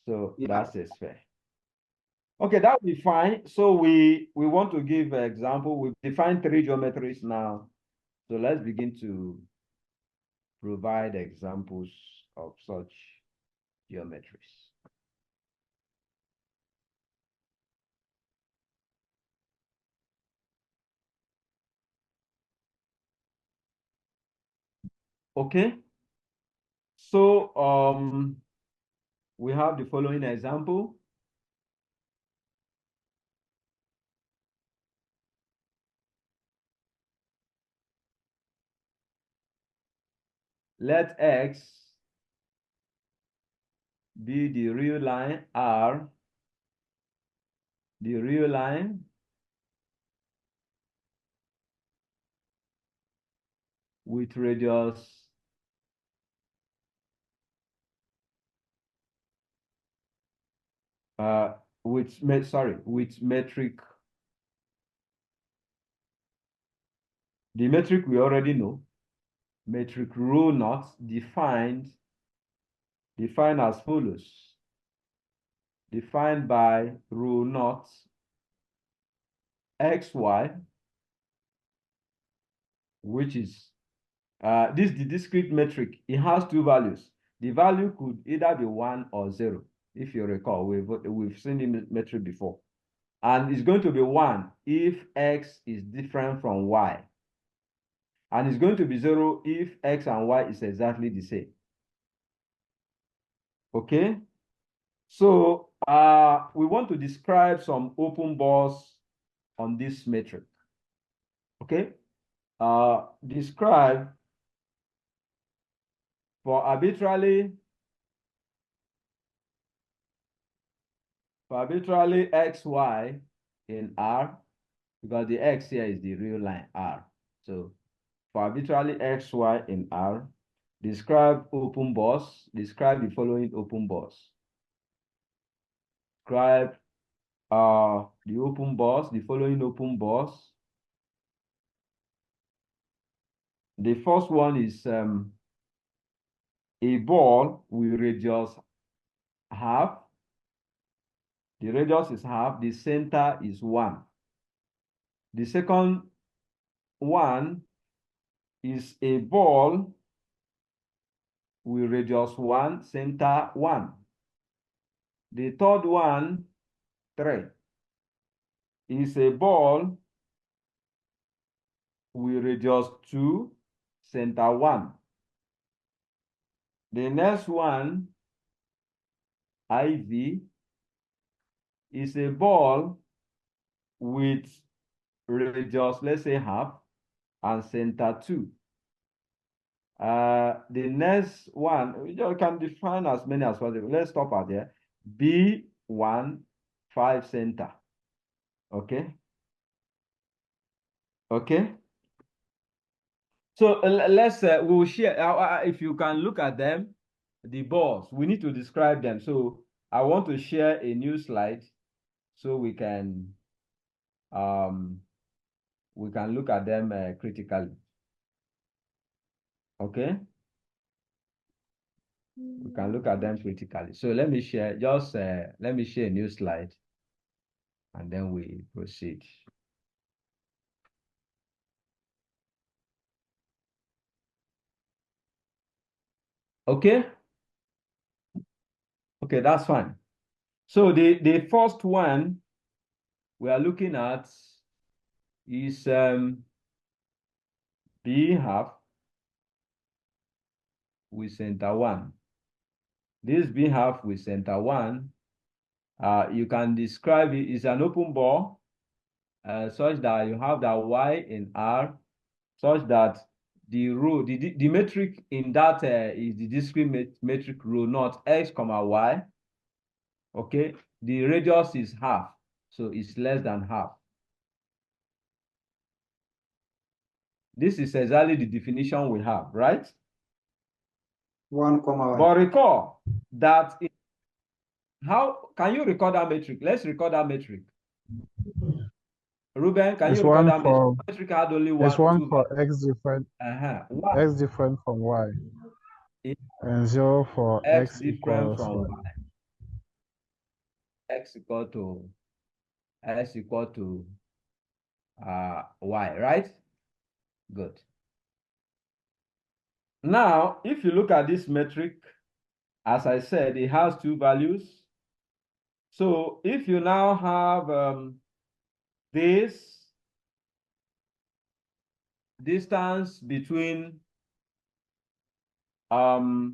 So Yeah. that's a sphere. Okay, that will be fine. So we want to give an example. We've defined 3 geometries now. So let's begin to provide examples of such geometries. Okay. So we have the following example. Let X be the real line, R, the real line with radius with metric. The metric we already know. Metric rho naught defined as follows. Defined by rho naught xy, which is this is the discrete metric. It has 2 values. The value could either be 1 or 0. If you recall, we've seen the metric before. And it's going to be 1 if x is different from y. And it's going to be 0 if x and y is exactly the same. Okay? So we want to describe some open bars on this metric. Okay? Describe for arbitrarily xy in R, because the x here is the real line R. So for arbitrarily xy in R, describe open bars. Describe the following open bars. Describe the open bars, the following open bars. The first one is a ball with radius half. The radius is half, the center is 1. The second one is a ball with radius 1, center 1. The third one, 3, is a ball with radius 2, center 1. The next one, IV, is a ball with radius, let's say half, and center 2. The next one, you can define as many as possible. Let's stop at there. B1, 5 center. Okay. Okay. So let's we'll share. If you can look at them, the balls, we need to describe them. So I want to share a new slide so we can look at them critically. Okay. We can look at them critically. So let me share, let me share a new slide and then we proceed. Okay. Okay, that's fine. So the first one we are looking at is B half with center 1. This B half with center 1, you can describe it as an open ball such that you have that Y in R, such that the rho, the metric in that is the discrete metric rho naught x comma y. Okay, the radius is half, so it's less than half. This is exactly the definition we have, right? 1, 1. But recall that how can you record that metric? Let's record that metric. Ruben, can you record that metric? Metric had only one. There's one for x different. One. X different from y. and 0 for X x different equals from Y. X equal to Y, right? Good. Now, if you look at this metric, as I said, it has two values. So if you now have this distance between rho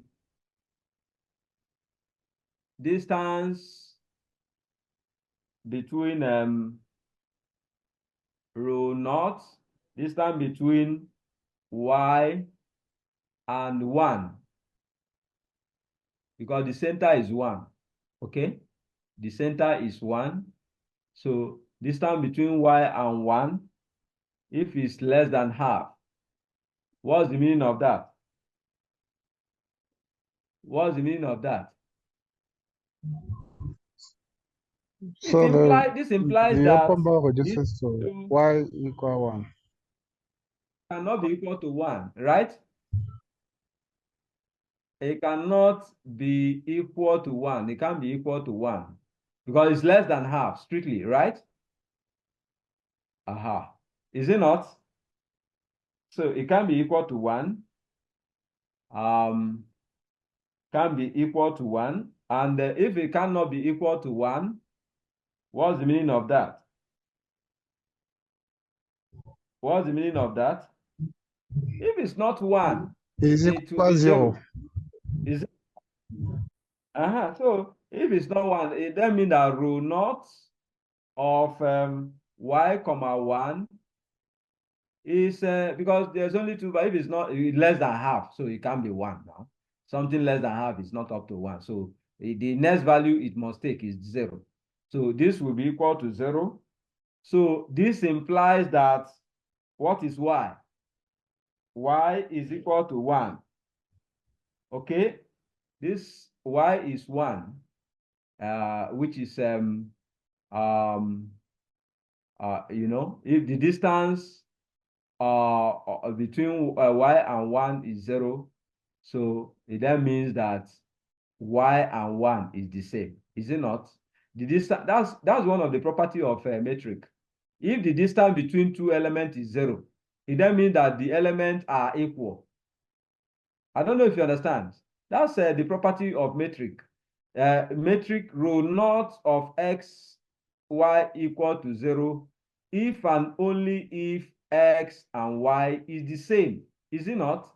naught, distance between Y and 1, because the center is 1, okay? The center is 1. So distance between Y and 1, if it's less than half, what's the meaning of that? What's the meaning of that? so This implies the that open bar these reduces to two y equal 1. cannot be equal to 1, right? It cannot be equal to 1. It can't be equal to 1 because it's less than half, strictly, right? Aha. Is it not? So it can be equal to 1. Can be equal to 1. And if it cannot be equal to 1, what's the meaning of that? What's the meaning of that? If it's not 1, Is it will equal be 0. 0. Is it? So if it's not 1, it then means that rho naught of y comma 1 is because there's only 2, but if it's not less than half, so it can't be 1 now. Something less than half is not up to 1. So the next value it must take is 0. So this will be equal to 0. So this implies that what is y? Y is equal to 1. Okay? This y is 1, which is if the distance between y and 1 is 0, so that means that y and 1 is the same, is it not? The distance, that's one of the property of a metric. If the distance between two elements is 0, it then means that the elements are equal. I don't know if you understand. That's the property of metric. Metric rho naught of x, y equal to 0 if and only if x and y is the same, is it not?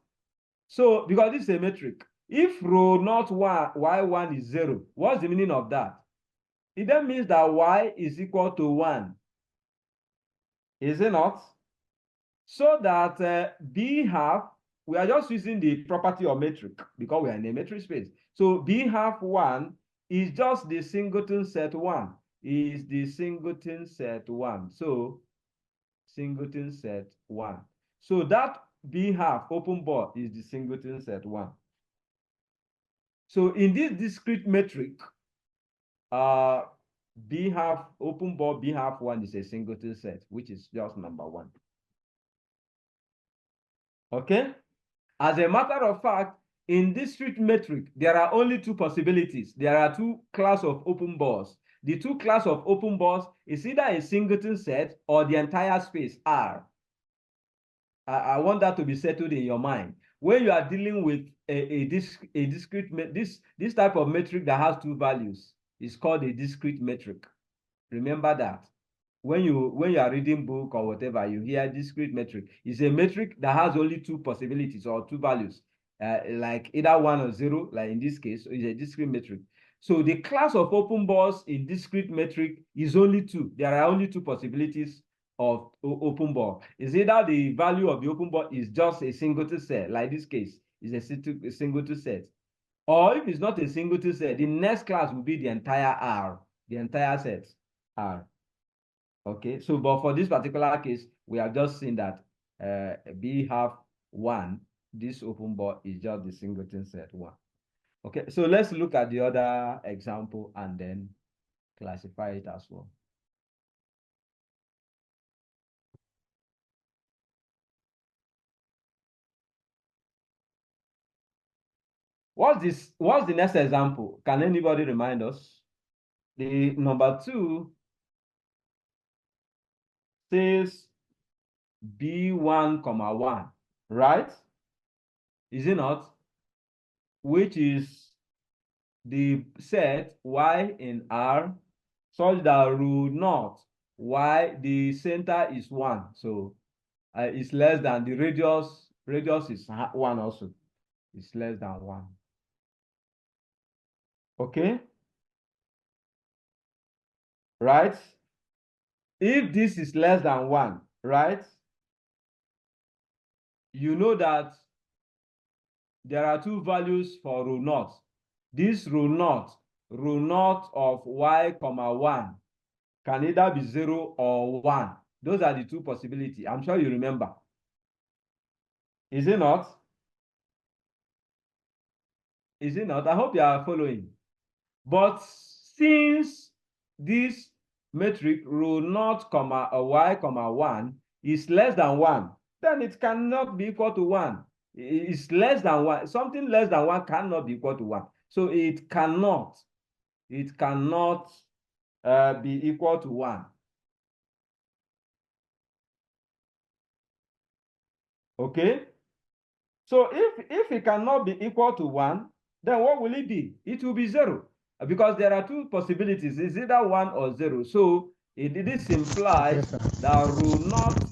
So, because this is a metric, if rho naught y1 is 0, what's the meaning of that? It then means that y is equal to 1, is it not? So that B half, we are just using the property of metric because we are in a metric space. So B half 1 is just the singleton set 1, is the singleton set 1. So singleton set 1. So that B half open bar is the singleton set 1. So in this discrete metric, B half open bar B half 1 is a singleton set, which is just number 1. Okay? As a matter of fact, in discrete metric, there are only two possibilities. There are two classes of open bars. The two classes of open bars is either a singleton set or the entire space R. I want that to be settled in your mind. When you are dealing with a discrete, this type of metric that has two values is called a discrete metric. Remember that. When you are reading book or whatever, you hear discrete metric. It's a metric that has only two possibilities or two values, like either 1 or 0, like in this case, is a discrete metric. So the class of open bars in discrete metric is only 2. There are only 2 possibilities of open bar. Is either the value of the open bar is just a singleton set, like this case, is a singleton set. Or if it's not a singleton set, the next class will be the entire R, the entire set R. Okay, so but for this particular case, we have just seen that B half 1, this open bar is just the singleton set 1. Okay, so let's look at the other example and then classify it as well. What's the next example? Can anybody remind us? The number 2 says B1, 1, right? Is it not? Which is the set Y in R such that rule not Y, the center is 1. So it's less than the radius. Radius is 1 also. It's less than 1. Okay? Right? If this is less than 1, right? You know that there are 2 values for rule naught. This rule naught of Y, 1 can either be 0 or 1. Those are the 2 possibilities. I'm sure you remember. Is it not? Is it not? I hope you are following. But since this metric rule naught, Y, 1 is less than 1, then it cannot be equal to 1. It's less than 1. Something less than 1 cannot be equal to 1. So it cannot be equal to 1. Okay? So if it cannot be equal to 1, then what will it be? It will be 0. Because there are 2 possibilities. It's either 1 or 0. So this implies that rule naught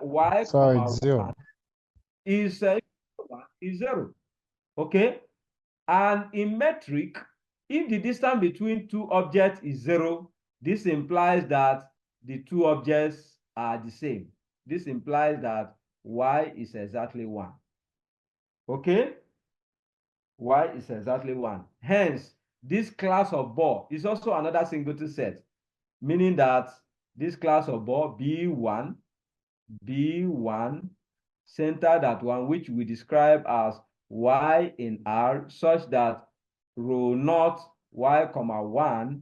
Y, Sorry, 0. is 0. Okay? And in metric, if the distance between 2 objects is 0, this implies that the 2 objects are the same. This implies that Y is exactly 1. Okay? Y is exactly 1. Hence, this class of ball is also another singleton set, meaning that this class of ball, B1, centered at 1, which we describe as Y in R, such that rho naught Y, 1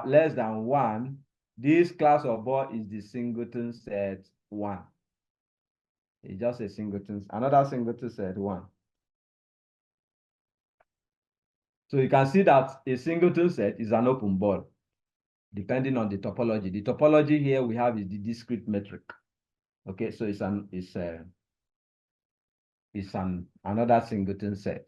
less than 1, this class of ball is the singleton set 1. It's just a singleton, another singleton set 1. So you can see that a singleton set is an open ball, depending on the topology. The topology here we have is the discrete metric. Okay, so it's another singleton set.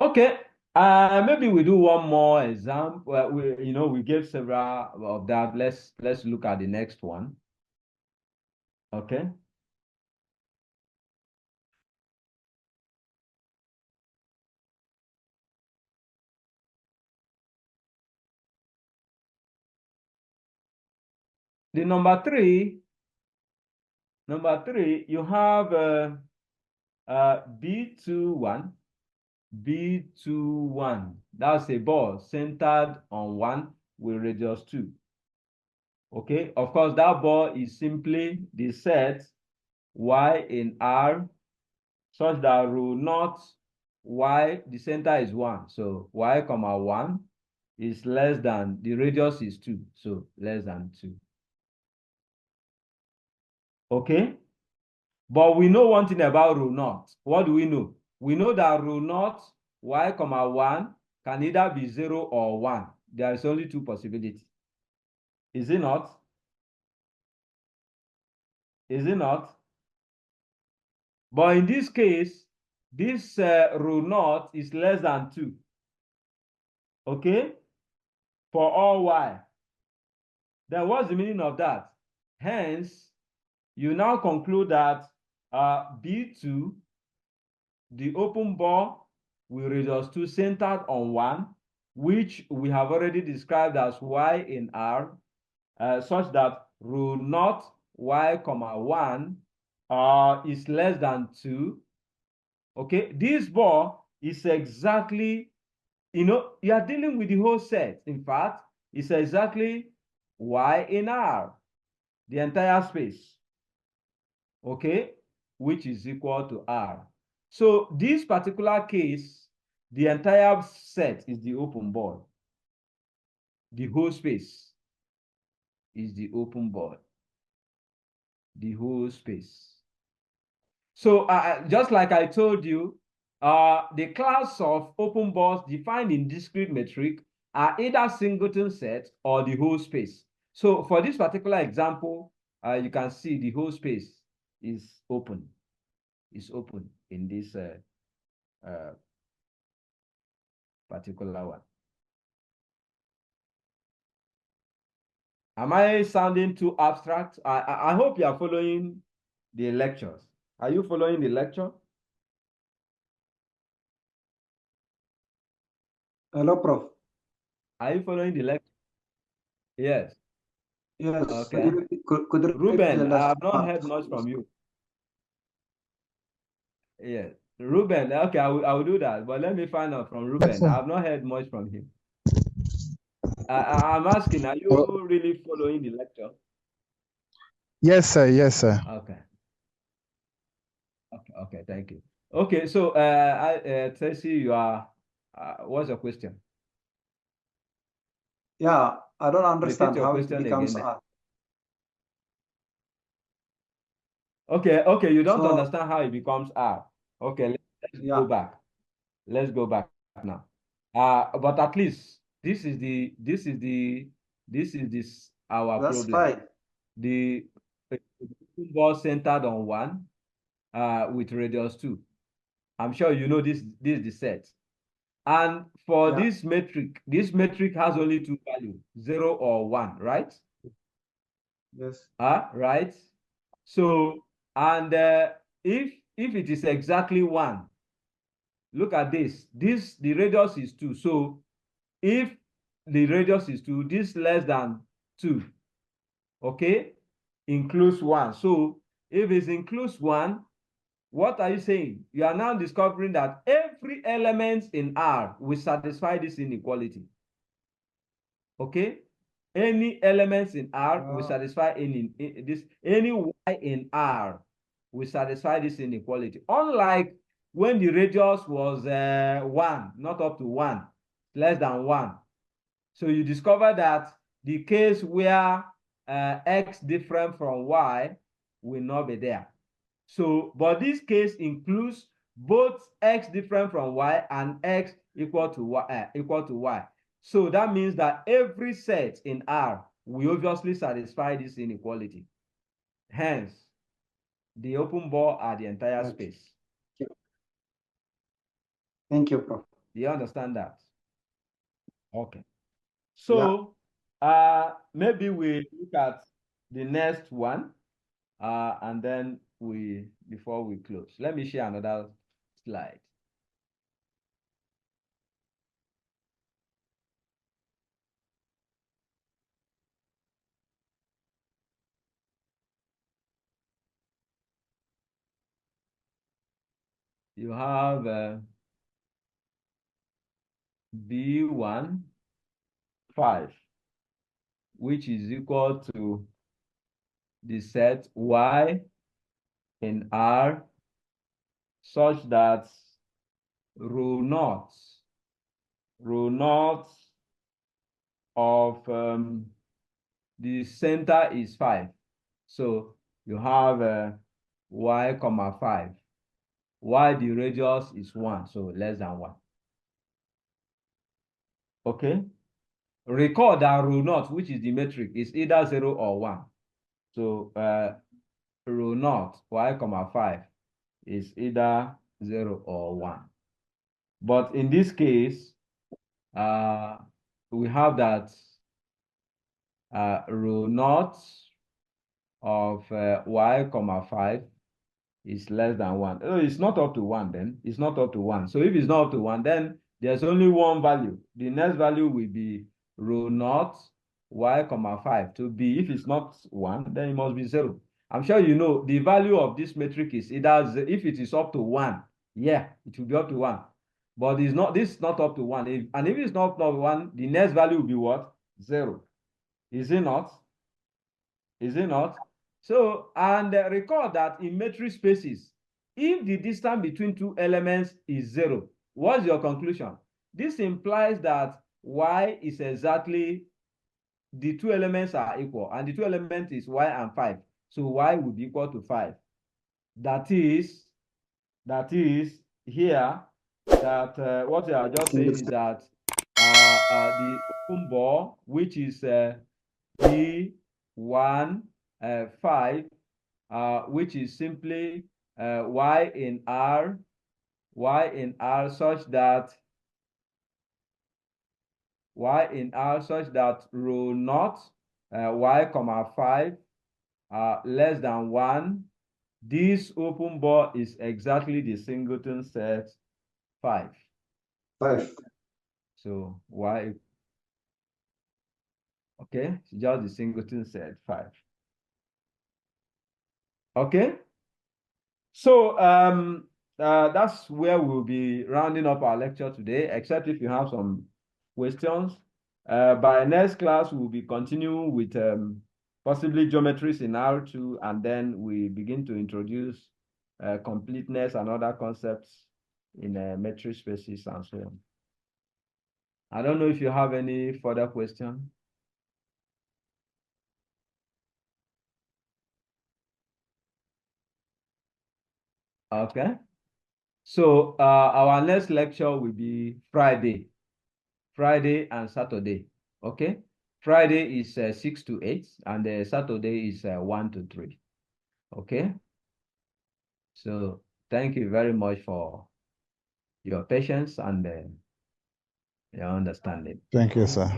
Okay, maybe we do one more example. We gave several of that. Let's look at the next one. Okay. The number three, you have B21. B21. That's a ball centered on 1 with radius 2. Okay, of course, that ball is simply the set Y in R such that rho naught Y, the center is 1. So Y, 1 is less than, the radius is 2. So less than 2. Okay, but we know one thing about rho naught. What do we know? We know that rho naught Y, 1 can either be 0 or 1. There is only 2 possibilities. Is it not? Is it not? But in this case, this rho naught is less than 2. Okay? For all Y. Then what's the meaning of that? Hence, you now conclude that B2, the open ball with radius 2 centered on 1, which we have already described as Y in R, such that rho naught Y, 1 is less than 2. Okay, this ball is exactly, you are dealing with the whole set. In fact, it's exactly Y in R, the entire space. Okay, which is equal to R. So this particular case, the entire set is the open ball. The whole space is the open ball. The whole space. So just like I told you, the class of open balls defined in discrete metric are either singleton set or the whole space. So for this particular example, you can see the whole space is open. Is open in this particular one. Am I sounding too abstract? I hope you are following the lectures. Are you following the lecture? Hello, Prof. Are you following the lecture? Yes. Yes. Okay. Could you repeat Ruben, the I last have not part? heard much from you. Yes. Ruben, okay, I will do that. But let me find out from Ruben. I have not heard much from him. I'm asking, are you really following the lecture? Yes, sir. Yes, sir. Okay. Okay, thank you. Okay, so Tracy, you are what's your question? Yeah, I don't understand Repeat your how it question becomes again. R. Okay, you don't So, understand how it becomes R. Okay, let's yeah, go back. Let's go back now. But at least this is our that's problem. fine. The ball centered on 1 with radius 2. I'm sure you know this is the set. And for Yeah. this metric has only 2 values, 0 or 1, right? Yes. Right. So, and if it is exactly 1, look at this. The radius is 2. So if the radius is 2, this less than 2, okay, includes 1. So if it includes 1, what are you saying? You are now discovering that every element in R will satisfy this inequality. Okay? Any elements in R will satisfy any Y in R will satisfy this inequality. Unlike when the radius was 1, not up to 1, less than 1. So you discover that the case where X different from Y will not be there. So, but this case includes both X different from Y and X equal to Y. So that means that every set in R will obviously satisfy this inequality. Hence, the open ball are the entire space. Thank you, Prof. Do you understand that? Okay. Yeah. So maybe we look at the next one, and then before we close, let me share another slide. You have B1, 5, which is equal to the set Y in R such that rho naught of the center is 5. So you have Y comma 5, while the radius is 1, so less than 1. Okay. Recall that rho naught, which is the metric, is either 0 or 1. So rho naught, Y comma 5, is either 0 or 1. But in this case, we have that rho naught of Y comma 5 is less than 1. Oh, it's not up to 1 then. It's not up to 1. So if it's not up to 1, then there's only one value. The next value will be rho naught Y comma 5 to be. If it's not 1, then it must be 0. I'm sure you know the value of this metric is either, if it is up to 1, yeah, it will be up to 1. But it's not, this is not up to 1. And if it's not up to 1, the next value will be what? 0. Is it not? Is it not? So, and recall that in metric spaces, if the distance between two elements is 0, what's your conclusion? This implies that Y is exactly, the two elements are equal, and the two elements is Y and 5. So Y will be equal to 5. That is here that what they are just saying is that the open ball, which is B1 5, which is simply y in R such that rho naught y comma 5 less than 1. This open ball is exactly the singleton set 5. 5. So y, okay, just the singleton set 5. Okay. So that's where we'll be rounding up our lecture today, except if you have some questions. By next class, we'll be continuing with possibly geometries in R2, and then we begin to introduce completeness and other concepts in metric spaces and so on. I don't know if you have any further question. Okay. So our next lecture will be Friday and Saturday. Okay. Friday is 6 to 8 and Saturday is 1 to 3. Okay. So thank you very much for your patience and your understanding. Thank you, sir.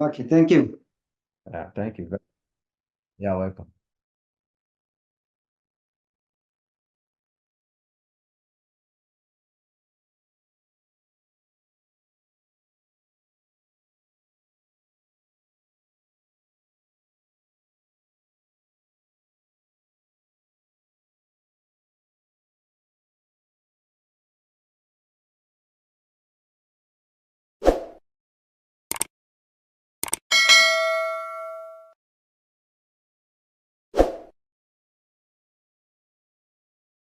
Okay, thank you. Thank you. You're welcome.